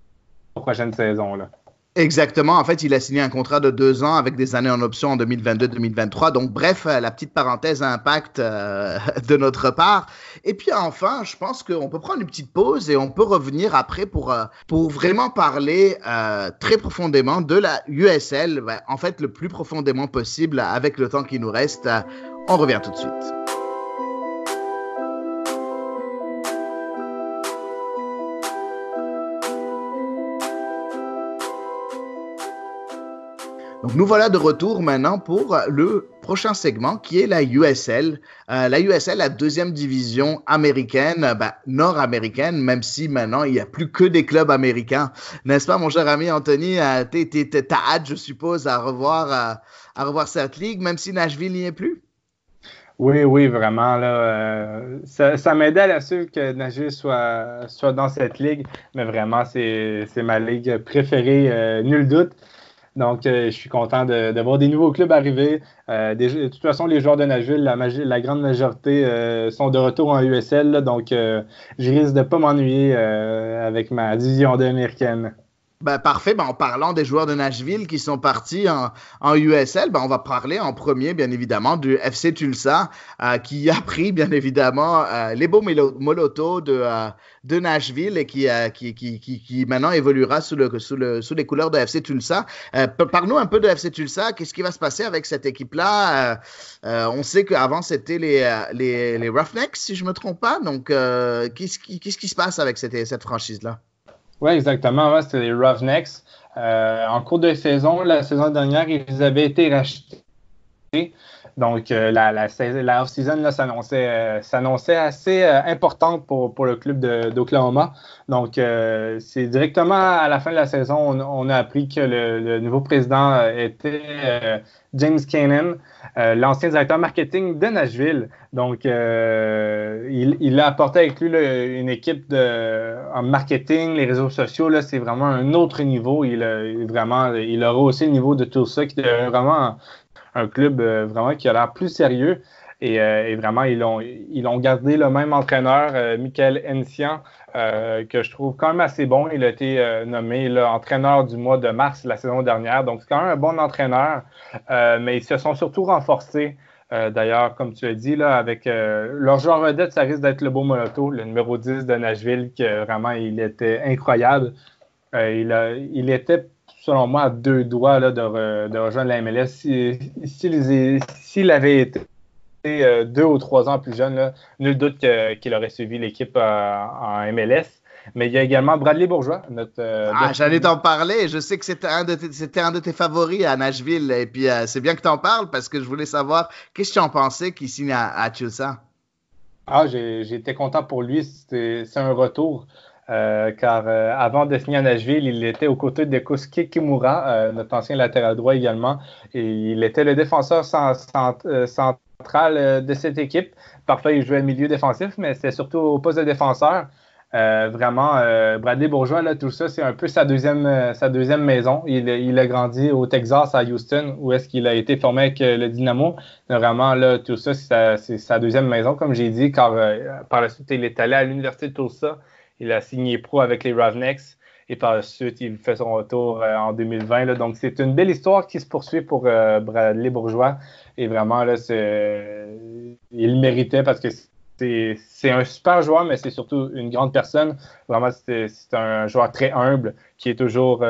prochaines saisons. Là. Exactement. En fait, il a signé un contrat de 2 ans avec des années en option en 2022-2023. Donc, bref, la petite parenthèse Impact de notre part. Et puis, enfin, je pense qu'on peut prendre une petite pause et on peut revenir après pour vraiment parler très profondément de la USL. En fait, le plus profondément possible avec le temps qui nous reste. On revient tout de suite. Donc, nous voilà de retour maintenant pour le prochain segment qui est la USL. La USL, la deuxième division américaine, nord-américaine, même si maintenant il n'y a plus que des clubs américains. N'est-ce pas, mon cher ami Anthony? T'as hâte, je suppose, à revoir cette ligue, même si Nashville n'y est plus? Oui, oui, vraiment. Là, ça m'aidait à la suivre que Nashville soit dans cette ligue, mais vraiment, c'est ma ligue préférée, nul doute. Donc, je suis content de voir des nouveaux clubs arriver. De toute façon, les joueurs de Nashville, la grande majorité sont de retour en USL, là, donc je risque de ne pas m'ennuyer avec ma division 2 américaine. Ben, parfait. Ben, en parlant des joueurs de Nashville qui sont partis en USL, ben, on va parler en premier, bien évidemment, du FC Tulsa, qui a pris, bien évidemment, les beaux molotos de Nashville et qui maintenant évoluera sous les couleurs de FC Tulsa. Parle-nous un peu de FC Tulsa. Qu'est-ce qui va se passer avec cette équipe-là? On sait qu'avant, c'était les Roughnecks, si je ne me trompe pas. Donc, qu'est-ce qui se passe avec cette franchise-là? Oui, exactement. Ouais, c'était les Roughnecks. En cours de saison, la saison dernière, ils avaient été rachetés. Donc, la off-season là, s'annonçait assez importante pour le club d'Oklahoma. Donc, c'est directement à la fin de la saison, on a appris que le nouveau président était James Keenan, l'ancien directeur marketing de Nashville. Donc, il a apporté avec lui là, une équipe en marketing, les réseaux sociaux. Là, c'est vraiment un autre niveau. Il a rehaussé le niveau de tout ça, qui est vraiment un club vraiment qui a l'air plus sérieux. Et vraiment, ils ont gardé le même entraîneur, Michael Encian, que je trouve quand même assez bon. Il a été nommé là, entraîneur du mois de mars la saison dernière. Donc, c'est quand même un bon entraîneur. Mais ils se sont surtout renforcés. D'ailleurs, comme tu l'as dit, là, avec leur joueur vedette, ça risque d'être le beau Moloto, le numéro 10 de Nashville, qui vraiment, il était incroyable. Il était selon moi, à deux doigts là, de rejoindre la MLS. S'il avait été 2 ou 3 ans plus jeune, là, nul doute qu'il aurait suivi l'équipe en MLS. Mais il y a également Bradley Bourgeois, J'allais t'en parler. Je sais que c'était un de tes favoris à Nashville. Et puis, c'est bien que tu en parles parce que je voulais savoir qu'est-ce que tu en pensais qu'il signe à Tulsa. J'ai été content pour lui. C'est un retour. Car avant de signer à Nashville, il était aux côtés de Kosuke Kimura, notre ancien latéral droit également. Et il était le défenseur central de cette équipe. Parfois, il jouait milieu défensif, mais c'était surtout au poste de défenseur. Vraiment, Bradley Bourgeois, là, tout ça, c'est un peu sa deuxième maison. Il a grandi au Texas, à Houston, où est-ce qu'il a été formé avec le Dynamo. Vraiment, là, tout ça, c'est sa deuxième maison, comme j'ai dit, car par la suite, il est allé à l'université de Tulsa. Il a signé pro avec les Roughnecks et par la suite, il fait son retour en 2020. Là. Donc, c'est une belle histoire qui se poursuit pour Bradley Bourgeois. Et vraiment, là, il le méritait parce que c'est un super joueur, mais c'est surtout une grande personne. Vraiment, c'est un joueur très humble qui est toujours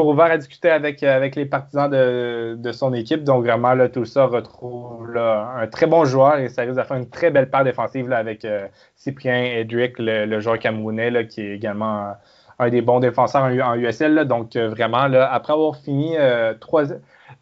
ouvert à discuter avec les partisans de son équipe. Donc, vraiment, là, tout ça retrouve là, un très bon joueur et ça risque de faire une très belle paire défensive là, avec Cyprien Edric, le joueur camerounais, là, qui est également un des bons défenseurs en USL. Là. Donc, vraiment, là, après avoir fini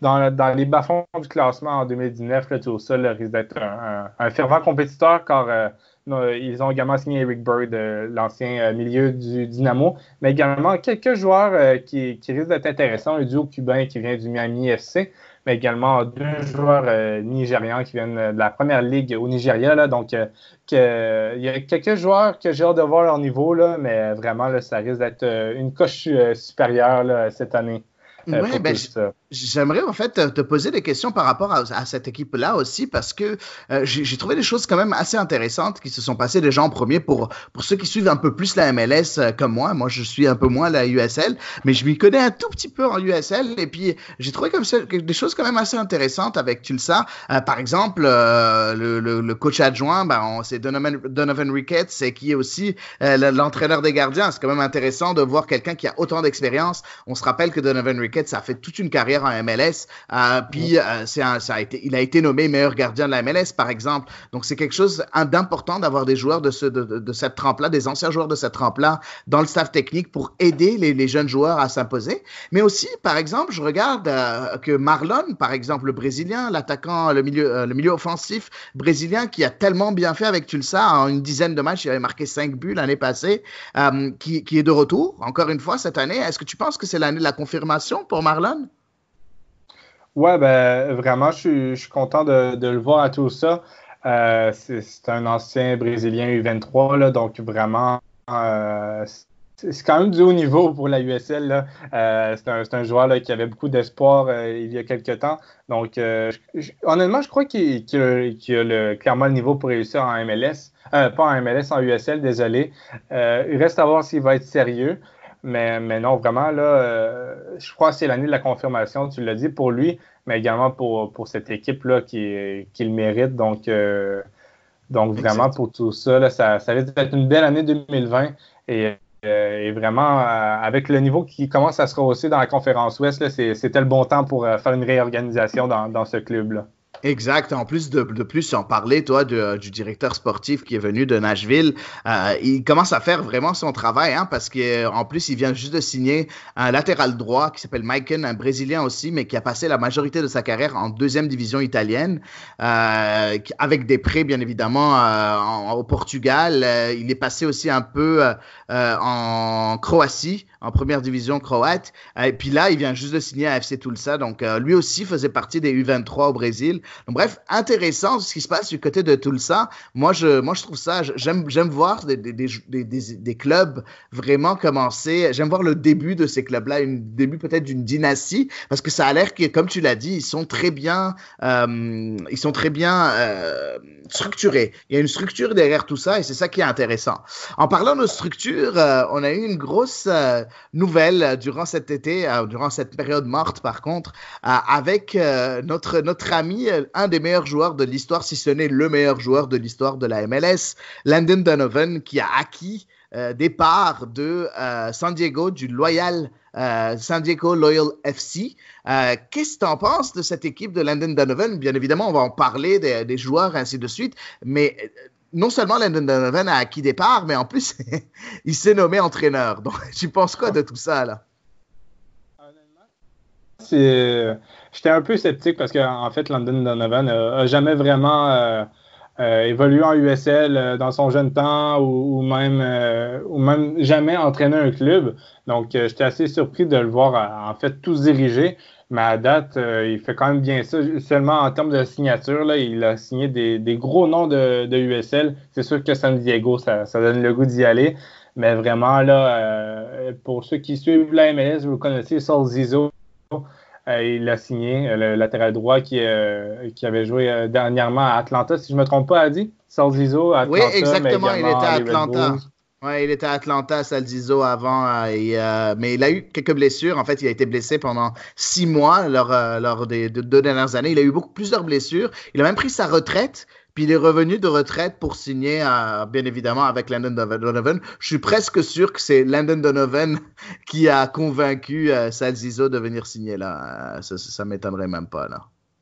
dans les bas-fonds du classement en 2019, là, tout ça là, risque d'être un fervent compétiteur car ils ont également signé Eric Bird, l'ancien milieu du Dynamo, mais également quelques joueurs qui risquent d'être intéressants. Un duo cubain qui vient du Miami FC, mais également 2 joueurs nigérians qui viennent de la première ligue au Nigeria. Là, donc, il y a quelques joueurs que j'ai hâte de voir leur niveau, là, mais vraiment, là, ça risque d'être une coche supérieure là, cette année. Oui, j'aimerais en fait te poser des questions par rapport à cette équipe-là aussi parce que j'ai trouvé des choses quand même assez intéressantes qui se sont passées déjà en premier pour ceux qui suivent un peu plus la MLS comme moi. Moi, je suis un peu moins la USL, mais je m'y connais un tout petit peu en USL et puis j'ai trouvé comme ça des choses quand même assez intéressantes avec Tulsa. Par exemple, le coach adjoint, c'est Donovan Ricketts et qui est aussi l'entraîneur des gardiens. C'est quand même intéressant de voir quelqu'un qui a autant d'expérience. On se rappelle que Donovan Ricketts ça a fait toute une carrière en MLS. Il a été nommé meilleur gardien de la MLS, par exemple. Donc, c'est quelque chose d'important d'avoir des joueurs de cette trempe-là, des anciens joueurs de cette trempe-là dans le staff technique pour aider les jeunes joueurs à s'imposer. Mais aussi, par exemple, je regarde que Marlon, par exemple, le Brésilien, l'attaquant, le milieu offensif brésilien qui a tellement bien fait avec Tulsa en une dizaine de matchs, il avait marqué 5 buts l'année passée, qui est de retour, encore une fois, cette année. Est-ce que tu penses que c'est l'année de la confirmation pour Marlon? Ouais, ben vraiment, je suis content de le voir à tout ça. C'est un ancien Brésilien U23, là, donc vraiment, c'est quand même du haut niveau pour la USL. Là. C'est un joueur là, qui avait beaucoup d'espoir il y a quelques temps. Donc, honnêtement, je crois qu'il a clairement le niveau pour réussir en MLS. Pas en MLS, en USL, désolé. Il reste à voir s'il va être sérieux. Mais non, vraiment, là, je crois que c'est l'année de la confirmation, tu l'as dit, pour lui, mais également pour cette équipe-là qui le mérite. Donc vraiment, Exact. pour tout ça, là, ça risque d'être une belle année 2020. Et vraiment, avec le niveau qui commence à se rehausser dans la conférence Ouest, là, c'était le bon temps pour faire une réorganisation dans ce club-là. Exact. En plus de plus en parler, toi, du directeur sportif qui est venu de Nashville, il commence à faire vraiment son travail, hein, parce que en plus, il vient juste de signer un latéral droit qui s'appelle Maicon, un Brésilien aussi, mais qui a passé la majorité de sa carrière en deuxième division italienne, avec des prêts, bien évidemment, au Portugal. Il est passé aussi un peu en Croatie, en première division croate. Et puis là, il vient juste de signer à FC Tulsa, donc lui aussi faisait partie des U23 au Brésil. Donc, bref, intéressant ce qui se passe du côté de Tulsa. Moi, je trouve ça, j'aime voir des clubs vraiment commencer. J'aime voir le début de ces clubs-là, un début peut-être d'une dynastie, parce que ça a l'air que, comme tu l'as dit, ils sont très bien structurés. Il y a une structure derrière tout ça et c'est ça qui est intéressant. En parlant de structure, on a eu une grosse nouvelle durant cet été, durant cette période morte par contre, avec notre ami, un des meilleurs joueurs de l'histoire, si ce n'est le meilleur joueur de l'histoire de la MLS, Landon Donovan, qui a acquis des parts de San Diego, du Loyal San Diego Loyal FC. Qu'est-ce que tu en penses de cette équipe de Landon Donovan? Bien évidemment, on va en parler des joueurs, ainsi de suite, mais non seulement Landon Donovan a acquis des parts, mais en plus, il s'est nommé entraîneur. Donc, tu penses quoi de tout ça, là? J'étais un peu sceptique parce qu'en fait, Landon Donovan a jamais vraiment évolué en USL dans son jeune temps ou même jamais entraîné un club. Donc, j'étais assez surpris de le voir en fait tout se diriger. Mais à date, il fait quand même bien ça. Seulement en termes de signature, là, il a signé des gros noms de USL. C'est sûr que San Diego, ça donne le goût d'y aller. Mais vraiment, là, pour ceux qui suivent la MLS, vous connaissez Saul Zizzo. Il a signé le latéral droit qui avait joué dernièrement à Atlanta, si je ne me trompe pas, Adi. Saul Zizzo à Oui, Atlanta, mais exactement. Il était également à les Red Atlanta. Bulls. Ouais, il était à Atlanta, Saldizo, avant. Mais il a eu quelques blessures. En fait, il a été blessé pendant 6 mois lors des 2 dernières années. Il a eu plusieurs blessures. Il a même pris sa retraite. Puis il est revenu de retraite pour signer, bien évidemment, avec Landon Donovan. Je suis presque sûr que c'est Landon Donovan qui a convaincu Saldizo de venir signer là. Ça m'étonnerait même pas, là.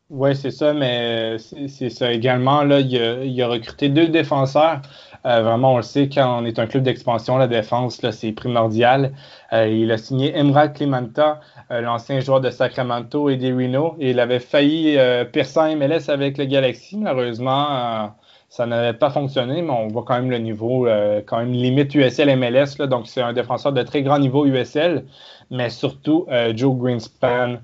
Oui, c'est ça, mais c'est ça également. Là, il a recruté 2 défenseurs. Vraiment, on le sait, quand on est un club d'expansion, la défense, là, c'est primordial. Il a signé Emrah Clementa, l'ancien joueur de Sacramento et des Reno. Et il avait failli percer en MLS avec le Galaxy. Malheureusement, ça n'avait pas fonctionné, mais on voit quand même le niveau, quand même limite USL-MLS. Là, donc, c'est un défenseur de très grand niveau USL, mais surtout Joe Greenspan.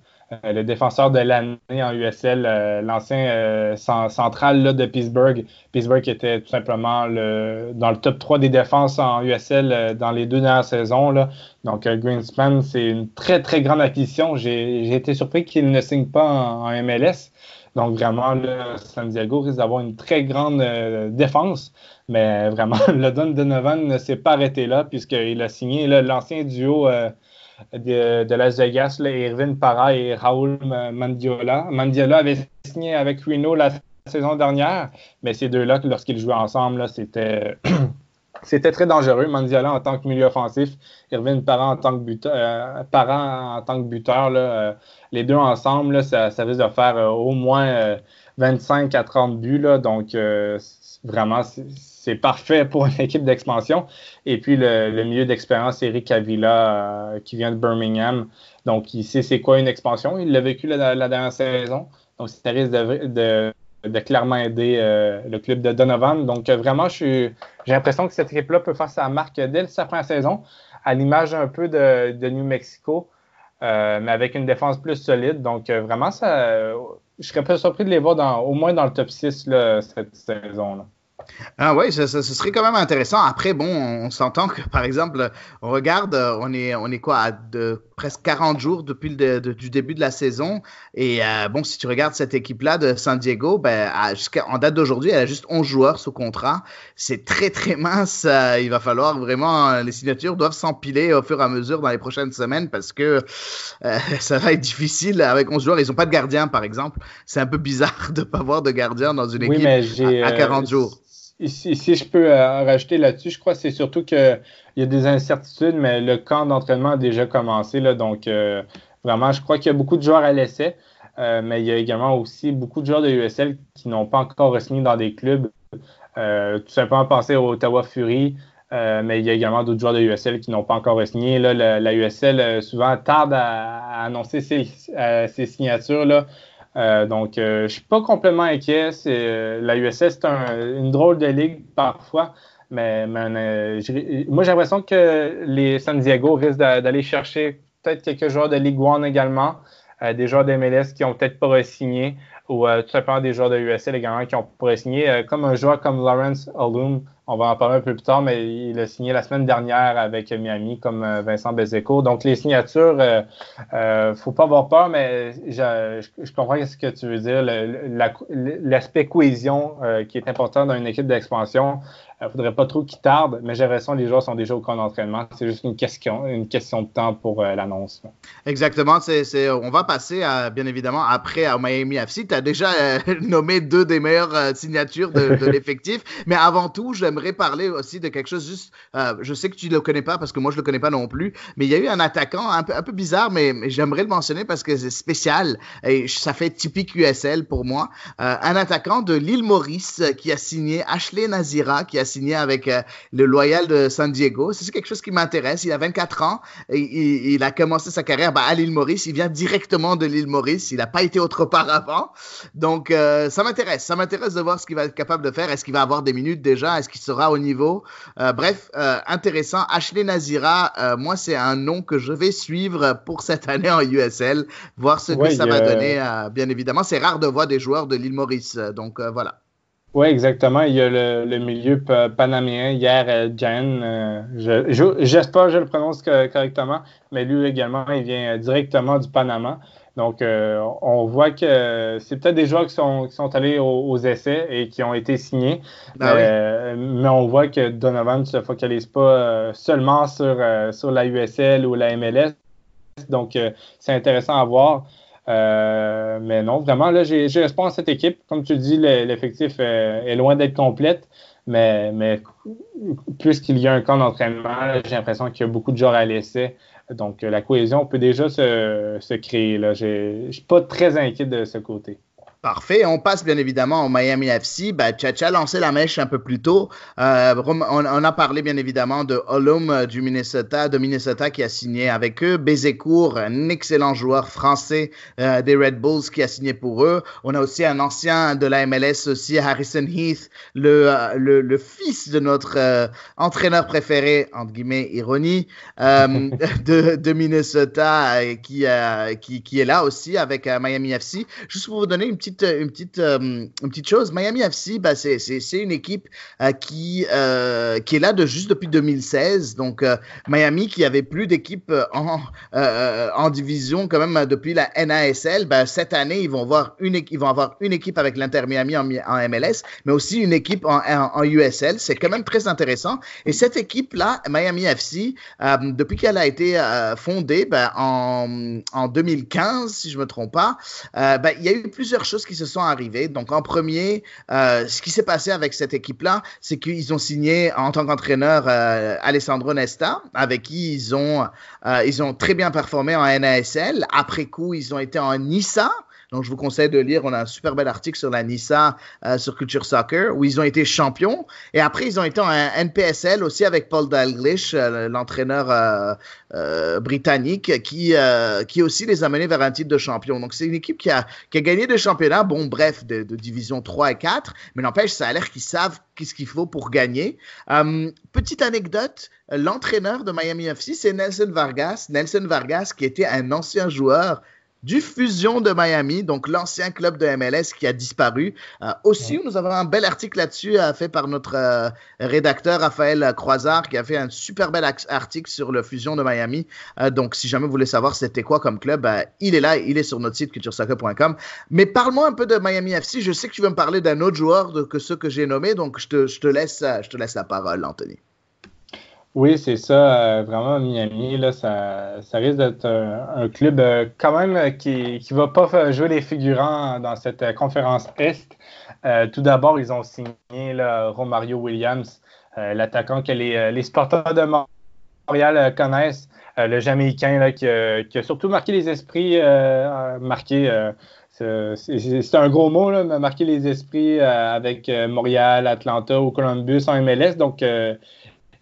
Le défenseur de l'année en USL, l'ancien central là, de Pittsburgh. Pittsburgh était tout simplement dans le top 3 des défenses en USL dans les 2 dernières saisons. Là. Donc, Greenspan, c'est une très, très grande acquisition. J'ai été surpris qu'il ne signe pas en MLS. Donc, vraiment, là, San Diego risque d'avoir une très grande défense. Mais vraiment, le Donovan ne s'est pas arrêté là, puisqu'il a signé là, l'ancien duo de Las Vegas, là, Irvin Parra et Raúl Mandiola. Mandiola avait signé avec Reno la saison dernière, mais ces deux-là, lorsqu'ils jouaient ensemble, là, c'était très dangereux. Mandiola en tant que milieu offensif, Irvin Parra en tant que buteur, là, les deux ensemble, là, ça risque de faire au moins 25 à 30 buts. Là, donc, vraiment, c'est parfait pour une équipe d'expansion. Et puis, le milieu d'expérience, Eric Avila, qui vient de Birmingham. Donc, il sait c'est quoi une expansion. Il l'a vécu la dernière saison. Donc, ça risque de clairement aider le club de Donovan. Donc, vraiment, j'ai l'impression que cette équipe-là peut faire sa marque dès sa première saison, à l'image un peu de New Mexico. mais avec une défense plus solide. Donc, vraiment, je serais pas surpris de les voir au moins dans le top 6 là, cette saison-là. Ah oui, ce serait quand même intéressant. Après, bon, on s'entend que, par exemple, on regarde, on est quoi, à presque 40 jours depuis du début de la saison. Et bon, si tu regardes cette équipe-là de San Diego, ben, en date d'aujourd'hui, elle a juste 11 joueurs sous contrat. C'est très, très mince. Il va falloir vraiment, les signatures doivent s'empiler au fur et à mesure dans les prochaines semaines parce que ça va être difficile avec 11 joueurs. Ils n'ont pas de gardien, par exemple. C'est un peu bizarre de ne pas avoir de gardien dans une équipe à 40 jours. Si je peux rajouter là-dessus, je crois que c'est surtout qu'il y a des incertitudes, mais le camp d'entraînement a déjà commencé. Là, donc, vraiment, je crois qu'il y a beaucoup de joueurs à l'essai, mais il y a également aussi beaucoup de joueurs de USL qui n'ont pas encore signé dans des clubs. Tout simplement penser au Ottawa Fury, mais il y a également d'autres joueurs de USL qui n'ont pas encore signé. Là, la USL souvent tarde à annoncer ses signatures. Là. Donc, je suis pas complètement inquiet. La USL, c'est une drôle de ligue parfois, mais moi, j'ai l'impression que les San Diego risquent d'aller chercher peut-être quelques joueurs de Ligue 1 également, des joueurs de MLS qui ont peut-être pas re-signé, ou tout simplement des joueurs de USL également qui ont pas re-signé, comme un joueur comme Lawrence Olum. On va en parler un peu plus tard, mais il a signé la semaine dernière avec Miami, comme Vincent Bezeco. Donc, les signatures, faut pas avoir peur, mais je comprends ce que tu veux dire. L'aspect cohésion qui est important dans une équipe d'expansion, faudrait pas trop qu'il tarde, mais j'ai l'impression que les joueurs sont déjà au camp d'entraînement. C'est juste une question de temps pour l'annonce. Exactement. On va passer, bien évidemment, après à Miami FC. Tu as déjà nommé deux des meilleures signatures de l'effectif, mais avant tout, j'aimerais parler aussi de quelque chose juste, je sais que tu ne le connais pas parce que moi je le connais pas non plus, mais il y a eu un attaquant un peu bizarre, mais j'aimerais le mentionner parce que c'est spécial et ça fait typique USL pour moi. Un attaquant de l'île Maurice qui a signé, Ashley Nazira, qui a signé avec le Loyal de San Diego. C'est quelque chose qui m'intéresse. Il a 24 ans et il a commencé sa carrière à l'île Maurice. Il vient directement de l'île Maurice. Il n'a pas été autre part avant. Donc, ça m'intéresse. Ça m'intéresse de voir ce qu'il va être capable de faire. Est-ce qu'il va avoir des minutes déjà? Est-ce qu'il sera au niveau? Bref, intéressant. Ashley Nazira, moi, c'est un nom que je vais suivre pour cette année en USL. Voir ce que ça va donner, bien évidemment. C'est rare de voir des joueurs de l'île Maurice. Donc, voilà. Oui, exactement. Il y a le milieu panaméen, hier, Jan. J'espère que je le prononce correctement, mais lui également, il vient directement du Panama. Donc, on voit que c'est peut-être des joueurs qui sont allés aux essais et qui ont été signés. Mais on voit que Donovan ne se focalise pas seulement sur la USL ou la MLS. Donc, c'est intéressant à voir. Mais non, vraiment, là, j'ai espoir en cette équipe. Comme tu le dis, l'effectif est loin d'être complète, mais puisqu'il y a un camp d'entraînement, j'ai l'impression qu'il y a beaucoup de joueurs à l'essai. Donc, la cohésion peut déjà se créer. Je ne suis pas très inquiet de ce côté. Parfait. On passe bien évidemment au Miami FC. Tu as lancé la mèche un peu plus tôt. On a parlé bien évidemment de Olum de Minnesota qui a signé avec eux. Bézécourt, un excellent joueur français des Red Bulls qui a signé pour eux. On a aussi un ancien de la MLS aussi, Harrison Heath, le fils de notre entraîneur préféré, entre guillemets, ironie, de Minnesota qui est là aussi avec Miami FC. Juste pour vous donner une petite chose, Miami FC, c'est une équipe qui est là juste depuis 2016. Donc, Miami qui avait plus d'équipes en division quand même depuis la NASL, cette année, ils vont avoir une équipe avec l'Inter Miami en MLS, mais aussi une équipe en USL. C'est quand même très intéressant. Et cette équipe-là, Miami FC, depuis qu'elle a été fondée en 2015, si je me trompe pas, il y a eu plusieurs choses qui se sont arrivées. Donc, en premier, ce qui s'est passé avec cette équipe-là, c'est qu'ils ont signé en tant qu'entraîneur Alessandro Nesta, avec qui ils ont très bien performé en NASL. Après coup, ils ont été en ISA. Donc, je vous conseille de lire. On a un super bel article sur la NISA sur Culture Soccer où ils ont été champions. Et après, ils ont été en NPSL aussi avec Paul Dalglish, l'entraîneur britannique, qui aussi les a menés vers un titre de champion. Donc, c'est une équipe qui a gagné des championnats, bon, bref, de division 3 et 4, mais n'empêche, ça a l'air qu'ils savent qu'est-ce qu'il faut pour gagner. Petite anecdote, l'entraîneur de Miami FC, c'est Nelson Vargas. Nelson Vargas, qui était un ancien joueur du Fusion de Miami, donc l'ancien club de MLS qui a disparu. Aussi, nous avons un bel article là-dessus fait par notre rédacteur Raphaël Croizard, qui a fait un super bel article sur le Fusion de Miami. Donc, si jamais vous voulez savoir c'était quoi comme club, il est là, il est sur notre site culturesoccer.com. Mais parle-moi un peu de Miami FC. Je sais que tu veux me parler d'un autre joueur que ceux que j'ai nommés, donc je te laisse la parole, Anthony. Oui, c'est ça. Vraiment, Miami, là, ça risque d'être un club quand même qui va pas jouer les figurants dans cette conférence Est. Tout d'abord, ils ont signé là, Romario Williams, l'attaquant que les supporters de Montréal connaissent, le Jamaïcain là, qui a surtout marqué les esprits, c'est un gros mot, là, mais marqué les esprits avec Montréal, Atlanta ou Columbus en MLS. Donc,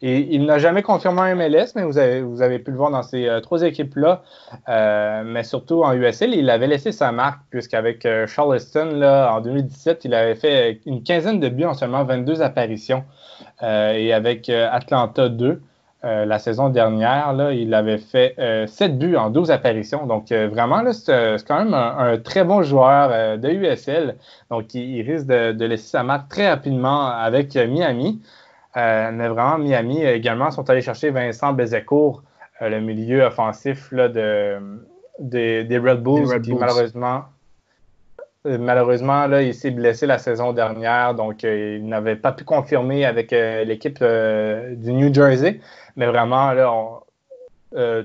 et il n'a jamais confirmé en MLS, mais vous avez pu le voir dans ces trois équipes-là. Mais surtout en USL, il avait laissé sa marque, puisqu'avec Charleston, là, en 2017, il avait fait une quinzaine de buts en seulement 22 apparitions. Et avec Atlanta 2, la saison dernière, là, il avait fait 7 buts en 12 apparitions. Donc, vraiment, là, c'est quand même un très bon joueur de USL. Donc, il risque de laisser sa marque très rapidement avec Miami. Mais vraiment, Miami également sont allés chercher Vincent Bézécourt, le milieu offensif là, des Red Bulls. Puis malheureusement là, il s'est blessé la saison dernière, donc il n'avait pas pu confirmer avec l'équipe du New Jersey. Mais vraiment, là,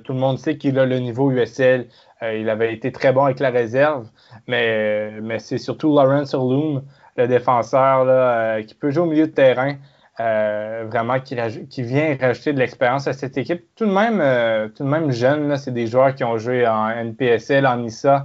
tout le monde sait qu'il a le niveau USL. Il avait été très bon avec la réserve, mais c'est surtout Lawrence Erloom, le défenseur là, qui peut jouer au milieu de terrain. Vraiment qui vient rajouter de l'expérience à cette équipe. Tout de même jeune, là, c'est des joueurs qui ont joué en NPSL, en NISA,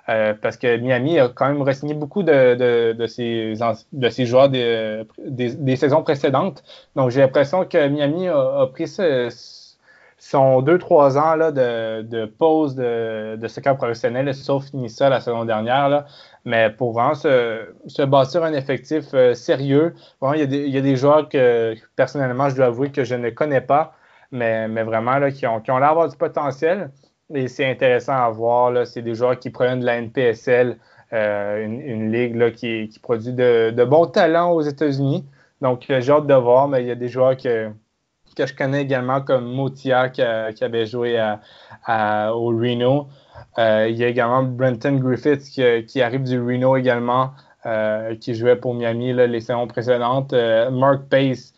parce que Miami a quand même re-signé beaucoup de ces joueurs des saisons précédentes. Donc j'ai l'impression que Miami a pris son 2-3 ans là, de pause de soccer professionnel, sauf NISA la saison dernière. Là. Mais pour vraiment se bâtir un effectif sérieux, vraiment, il y a des joueurs que, personnellement, je dois avouer que je ne connais pas, mais vraiment là, qui ont l'air d'avoir du potentiel. Et c'est intéressant à voir. Là, c'est des joueurs qui proviennent de la NPSL, une ligue là, qui produit de bons talents aux États-Unis. Donc, j'ai hâte de voir, mais il y a des joueurs que je connais également, comme Motia, qui avait joué au Reno. Il y a également Brenton Griffiths qui arrive du Reno également, qui jouait pour Miami là, les saisons précédentes. Mark Pace,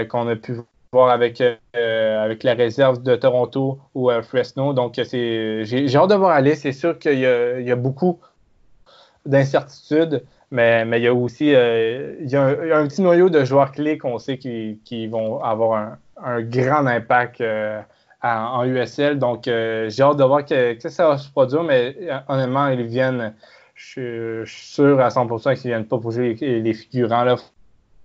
qu'on a pu voir avec la réserve de Toronto ou Fresno. Donc, j'ai hâte de voir aller. C'est sûr qu'il y a beaucoup d'incertitudes, mais il y a aussi il y a un petit noyau de joueurs clés qu'on sait qui vont avoir un grand impact en USL. Donc, j'ai hâte de voir que ça va se produire, mais honnêtement, ils viennent, je suis sûr à 100% qu'ils ne viennent pas pour jouer les figurants. Là.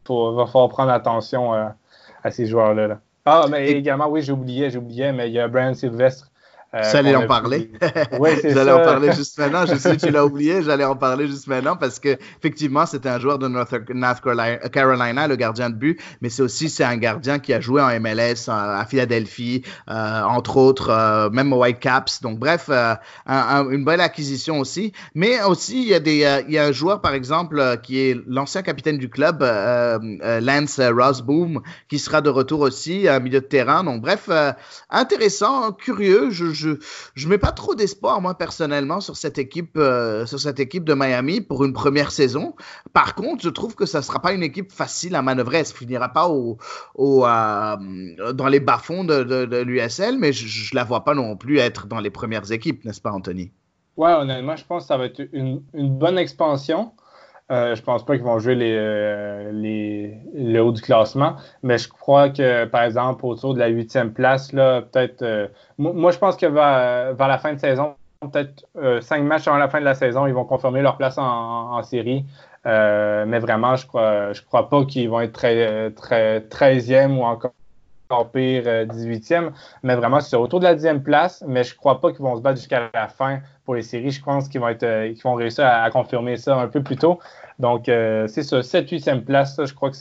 Va falloir prendre attention à ces joueurs-là. Là. Ah, mais également, oui, j'oubliais, mais il y a Brian Sylvestre. J'allais en parler. Oui, j'allais en parler juste maintenant. Je sais que tu l'as oublié. J'allais en parler juste maintenant parce que effectivement, c'était un joueur de North Carolina, le gardien de but. Mais c'est un gardien qui a joué en MLS à Philadelphie, entre autres, même aux Whitecaps. Donc bref, une belle acquisition aussi. Mais aussi, il y a un joueur par exemple qui est l'ancien capitaine du club, Lance Rosboom, qui sera de retour aussi à milieu de terrain. Donc bref, intéressant, curieux. Je mets pas trop d'espoir, moi, personnellement, sur cette équipe de Miami pour une première saison. Par contre, je trouve que ça sera pas une équipe facile à manœuvrer. Elle se finira pas dans les bas-fonds de l'USL, mais je la vois pas non plus être dans les premières équipes, n'est-ce pas, Anthony? Ouais, honnêtement, je pense que ça va être une bonne expansion. Je pense pas qu'ils vont jouer le haut du classement, mais je crois que, par exemple, autour de la 8e place, là, peut-être. Moi, je pense que vers la fin de saison, peut-être 5 matchs avant la fin de la saison, ils vont confirmer leur place en série. Mais vraiment, je crois pas qu'ils vont être très 13e ou encore pire 18e. Mais vraiment, c'est autour de la 10e place. Mais je crois pas qu'ils vont se battre jusqu'à la fin pour les séries. Je pense qu'ils vont réussir à confirmer ça un peu plus tôt. Donc, c'est ça, 7-8e place. Ça, je crois que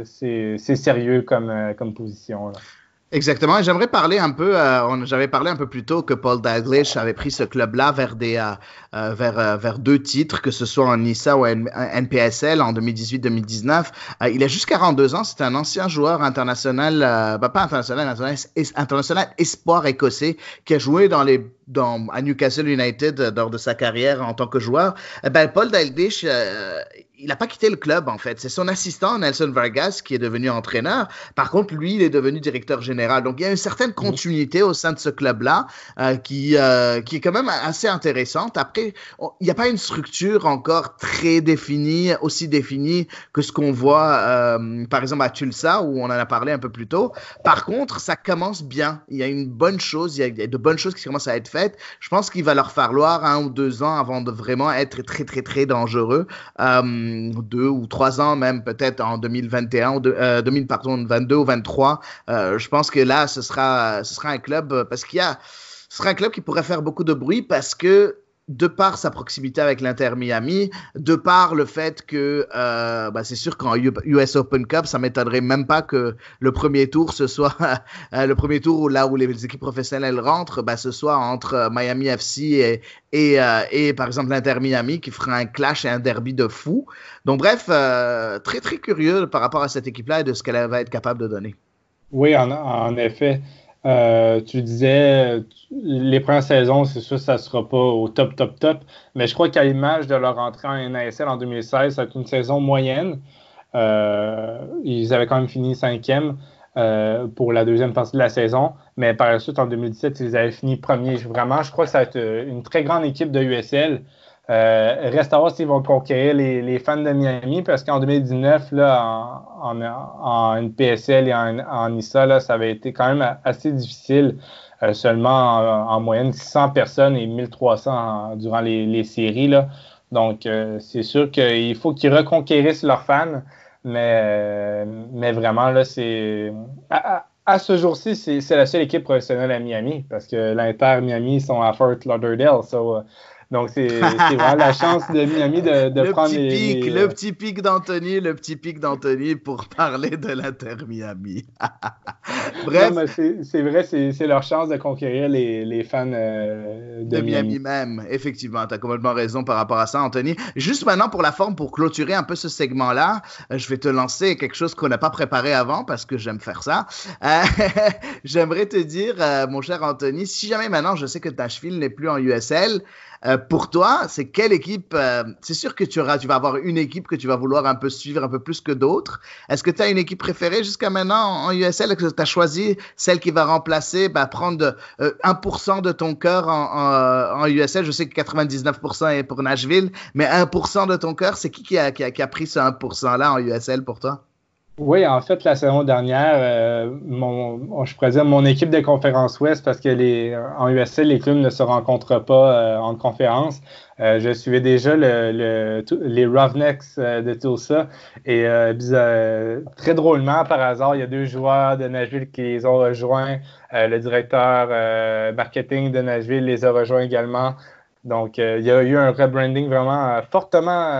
c'est sérieux comme position, là. Exactement. J'aimerais parler un peu, j'avais parlé un peu plus tôt que Paul Dalglish avait pris ce club-là vers 2 titres, que ce soit en NISA ou en NPSL en 2018-2019. Il a juste 42 ans. C'est un ancien joueur international, pas international espoir écossais qui a joué à Newcastle United lors de sa carrière en tant que joueur. Paul Dalglish, il n'a pas quitté le club, en fait. C'est son assistant, Nelson Vargas, qui est devenu entraîneur. Par contre, lui, il est devenu directeur général. Donc, il y a une certaine continuité au sein de ce club-là qui est quand même assez intéressante. Après, il n'y a pas une structure encore très définie, aussi définie que ce qu'on voit, par exemple, à Tulsa, où on en a parlé un peu plus tôt. Par contre, ça commence bien. Il y a une bonne chose, il y a de bonnes choses qui commencent à être faites. Je pense qu'il va leur falloir 1 ou 2 ans avant de vraiment être très, très, très dangereux. 2 ou 3 ans même, peut-être en 2021, 2022 ou 23. Je pense que là, ce sera un club, ce sera un club qui pourrait faire beaucoup de bruit parce que de par sa proximité avec l'Inter Miami, de par le fait que c'est sûr qu'en US Open Cup, ça m'étonnerait même pas que le premier tour ce soit le premier tour là où les équipes professionnelles rentrent, ce soit entre Miami FC et par exemple l'Inter Miami qui fera un clash et un derby de fou. Donc bref, très très curieux par rapport à cette équipe-là et de ce qu'elle va être capable de donner. Oui, en effet. Tu disais, les premières saisons, c'est sûr que ça ne sera pas au top, mais je crois qu'à l'image de leur entrée en NASL en 2016, c'est une saison moyenne. Ils avaient quand même fini 5e pour la deuxième partie de la saison, mais par la suite, en 2017, ils avaient fini premier. Vraiment, je crois que ça va être une très grande équipe de USL. Reste à voir s'ils vont conquérir les fans de Miami parce qu'en 2019, là, en NPSL et en ISA, là, ça avait été quand même assez difficile. Seulement en moyenne 600 personnes et 1300 durant les séries, là. Donc, c'est sûr qu'il faut qu'ils reconquérissent leurs fans, mais vraiment, là, c'est... À ce jour-ci, c'est la seule équipe professionnelle à Miami parce que l'Inter Miami sont à Fort Lauderdale. Donc, c'est vraiment la chance de Miami de prendre le petit pic d'Anthony pour parler de l'Inter Miami. Bref. Non, mais c'est vrai, c'est leur chance de conquérir les fans de Miami même. Effectivement, tu as complètement raison par rapport à ça, Anthony. Juste maintenant, pour la forme, pour clôturer un peu ce segment-là, je vais te lancer quelque chose qu'on n'a pas préparé avant parce que j'aime faire ça. J'aimerais te dire, mon cher Anthony, si jamais maintenant, je sais que Nashville n'est plus en USL, pour toi, c'est quelle équipe c'est sûr que tu vas avoir une équipe que tu vas vouloir un peu suivre un peu plus que d'autres. Est-ce que tu as une équipe préférée jusqu'à maintenant en USL? Est-ce que tu as choisi celle qui va remplacer, prendre 1% de ton cœur en USL? Je sais que 99% est pour Nashville, mais 1% de ton cœur, c'est qui a pris ce 1%-là en USL pour toi? Oui, en fait, la saison dernière, je pourrais dire mon équipe de conférence Ouest, parce que en USL, les clubs ne se rencontrent pas en conférence. Je suivais déjà les Roughnecks de Tulsa et très drôlement, par hasard, il y a 2 joueurs de Nashville qui les ont rejoints. Le directeur marketing de Nashville les a rejoints également. Donc, il y a eu un rebranding vraiment fortement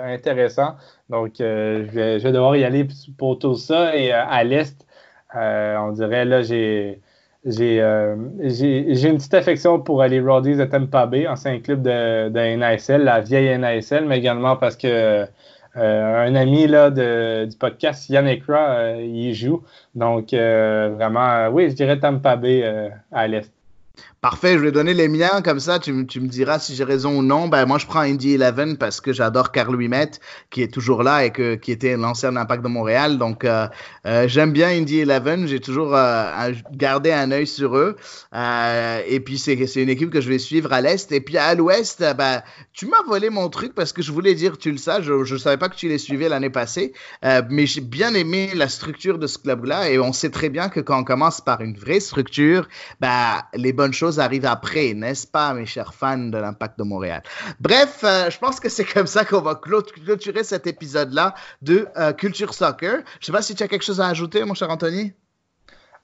intéressant. Donc, je vais devoir y aller pour tout ça. Et à l'Est, on dirait, là, j'ai une petite affection pour les Rowdies de Tampa Bay, ancien club de NASL, la vieille NASL, mais également parce que un ami là, du podcast, Yann Ekra, il y joue. Donc, vraiment, oui, je dirais Tampa Bay à l'Est. Parfait, je vais donner les miens, comme ça tu me diras si j'ai raison ou non. Moi je prends Indy 11 parce que j'adore Carl Ouimet qui est toujours là et qui était l'ancien Impact de Montréal. Donc j'aime bien Indy 11, j'ai toujours gardé un œil sur eux. Et puis c'est une équipe que je vais suivre à l'Est. Et puis à l'Ouest, tu m'as volé mon truc parce que je voulais dire tu le sais, je savais pas que tu les suivais l'année passée. Mais j'ai bien aimé la structure de ce club-là et on sait très bien que quand on commence par une vraie structure, les bonnes choses chose arrive après, n'est-ce pas, mes chers fans de l'Impact de Montréal? Bref, je pense que c'est comme ça qu'on va clôturer cet épisode-là de Culture Soccer. Je sais pas si tu as quelque chose à ajouter, mon cher Anthony?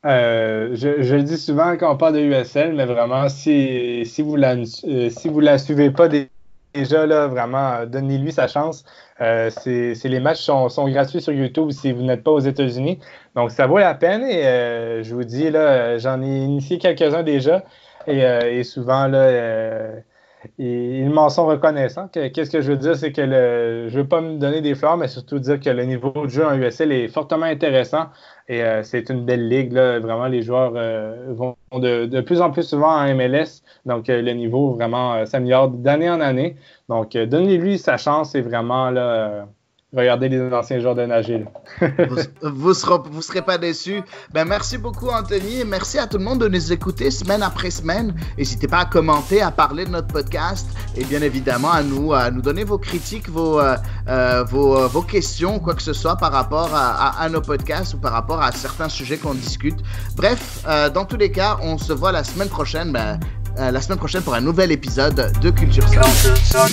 Je le dis souvent quand on parle de USL, mais vraiment, si vous la suivez pas déjà, là, vraiment, donnez-lui sa chance. Les matchs sont gratuits sur YouTube si vous n'êtes pas aux États-Unis. Donc, ça vaut la peine et je vous dis, là, j'en ai initié quelques-uns déjà et souvent, là, ils m'en sont reconnaissants. Qu'est-ce que je veux dire, c'est que je veux pas me donner des fleurs, mais surtout dire que le niveau de jeu en USL est fortement intéressant et c'est une belle ligue. Là. Vraiment, les joueurs vont de plus en plus souvent en MLS. Donc, le niveau vraiment s'améliore d'année en année. Donc, donnez-lui sa chance et vraiment là, regardez les anciens joueurs de nager. Vous serez pas déçus. Ben, merci beaucoup, Anthony. Et merci à tout le monde de nous écouter semaine après semaine. N'hésitez pas à commenter, à parler de notre podcast et bien évidemment à nous donner vos critiques, vos questions, quoi que ce soit par rapport à nos podcasts ou par rapport à certains sujets qu'on discute. Bref, dans tous les cas, on se voit la semaine prochaine pour un nouvel épisode de Culture Soccer.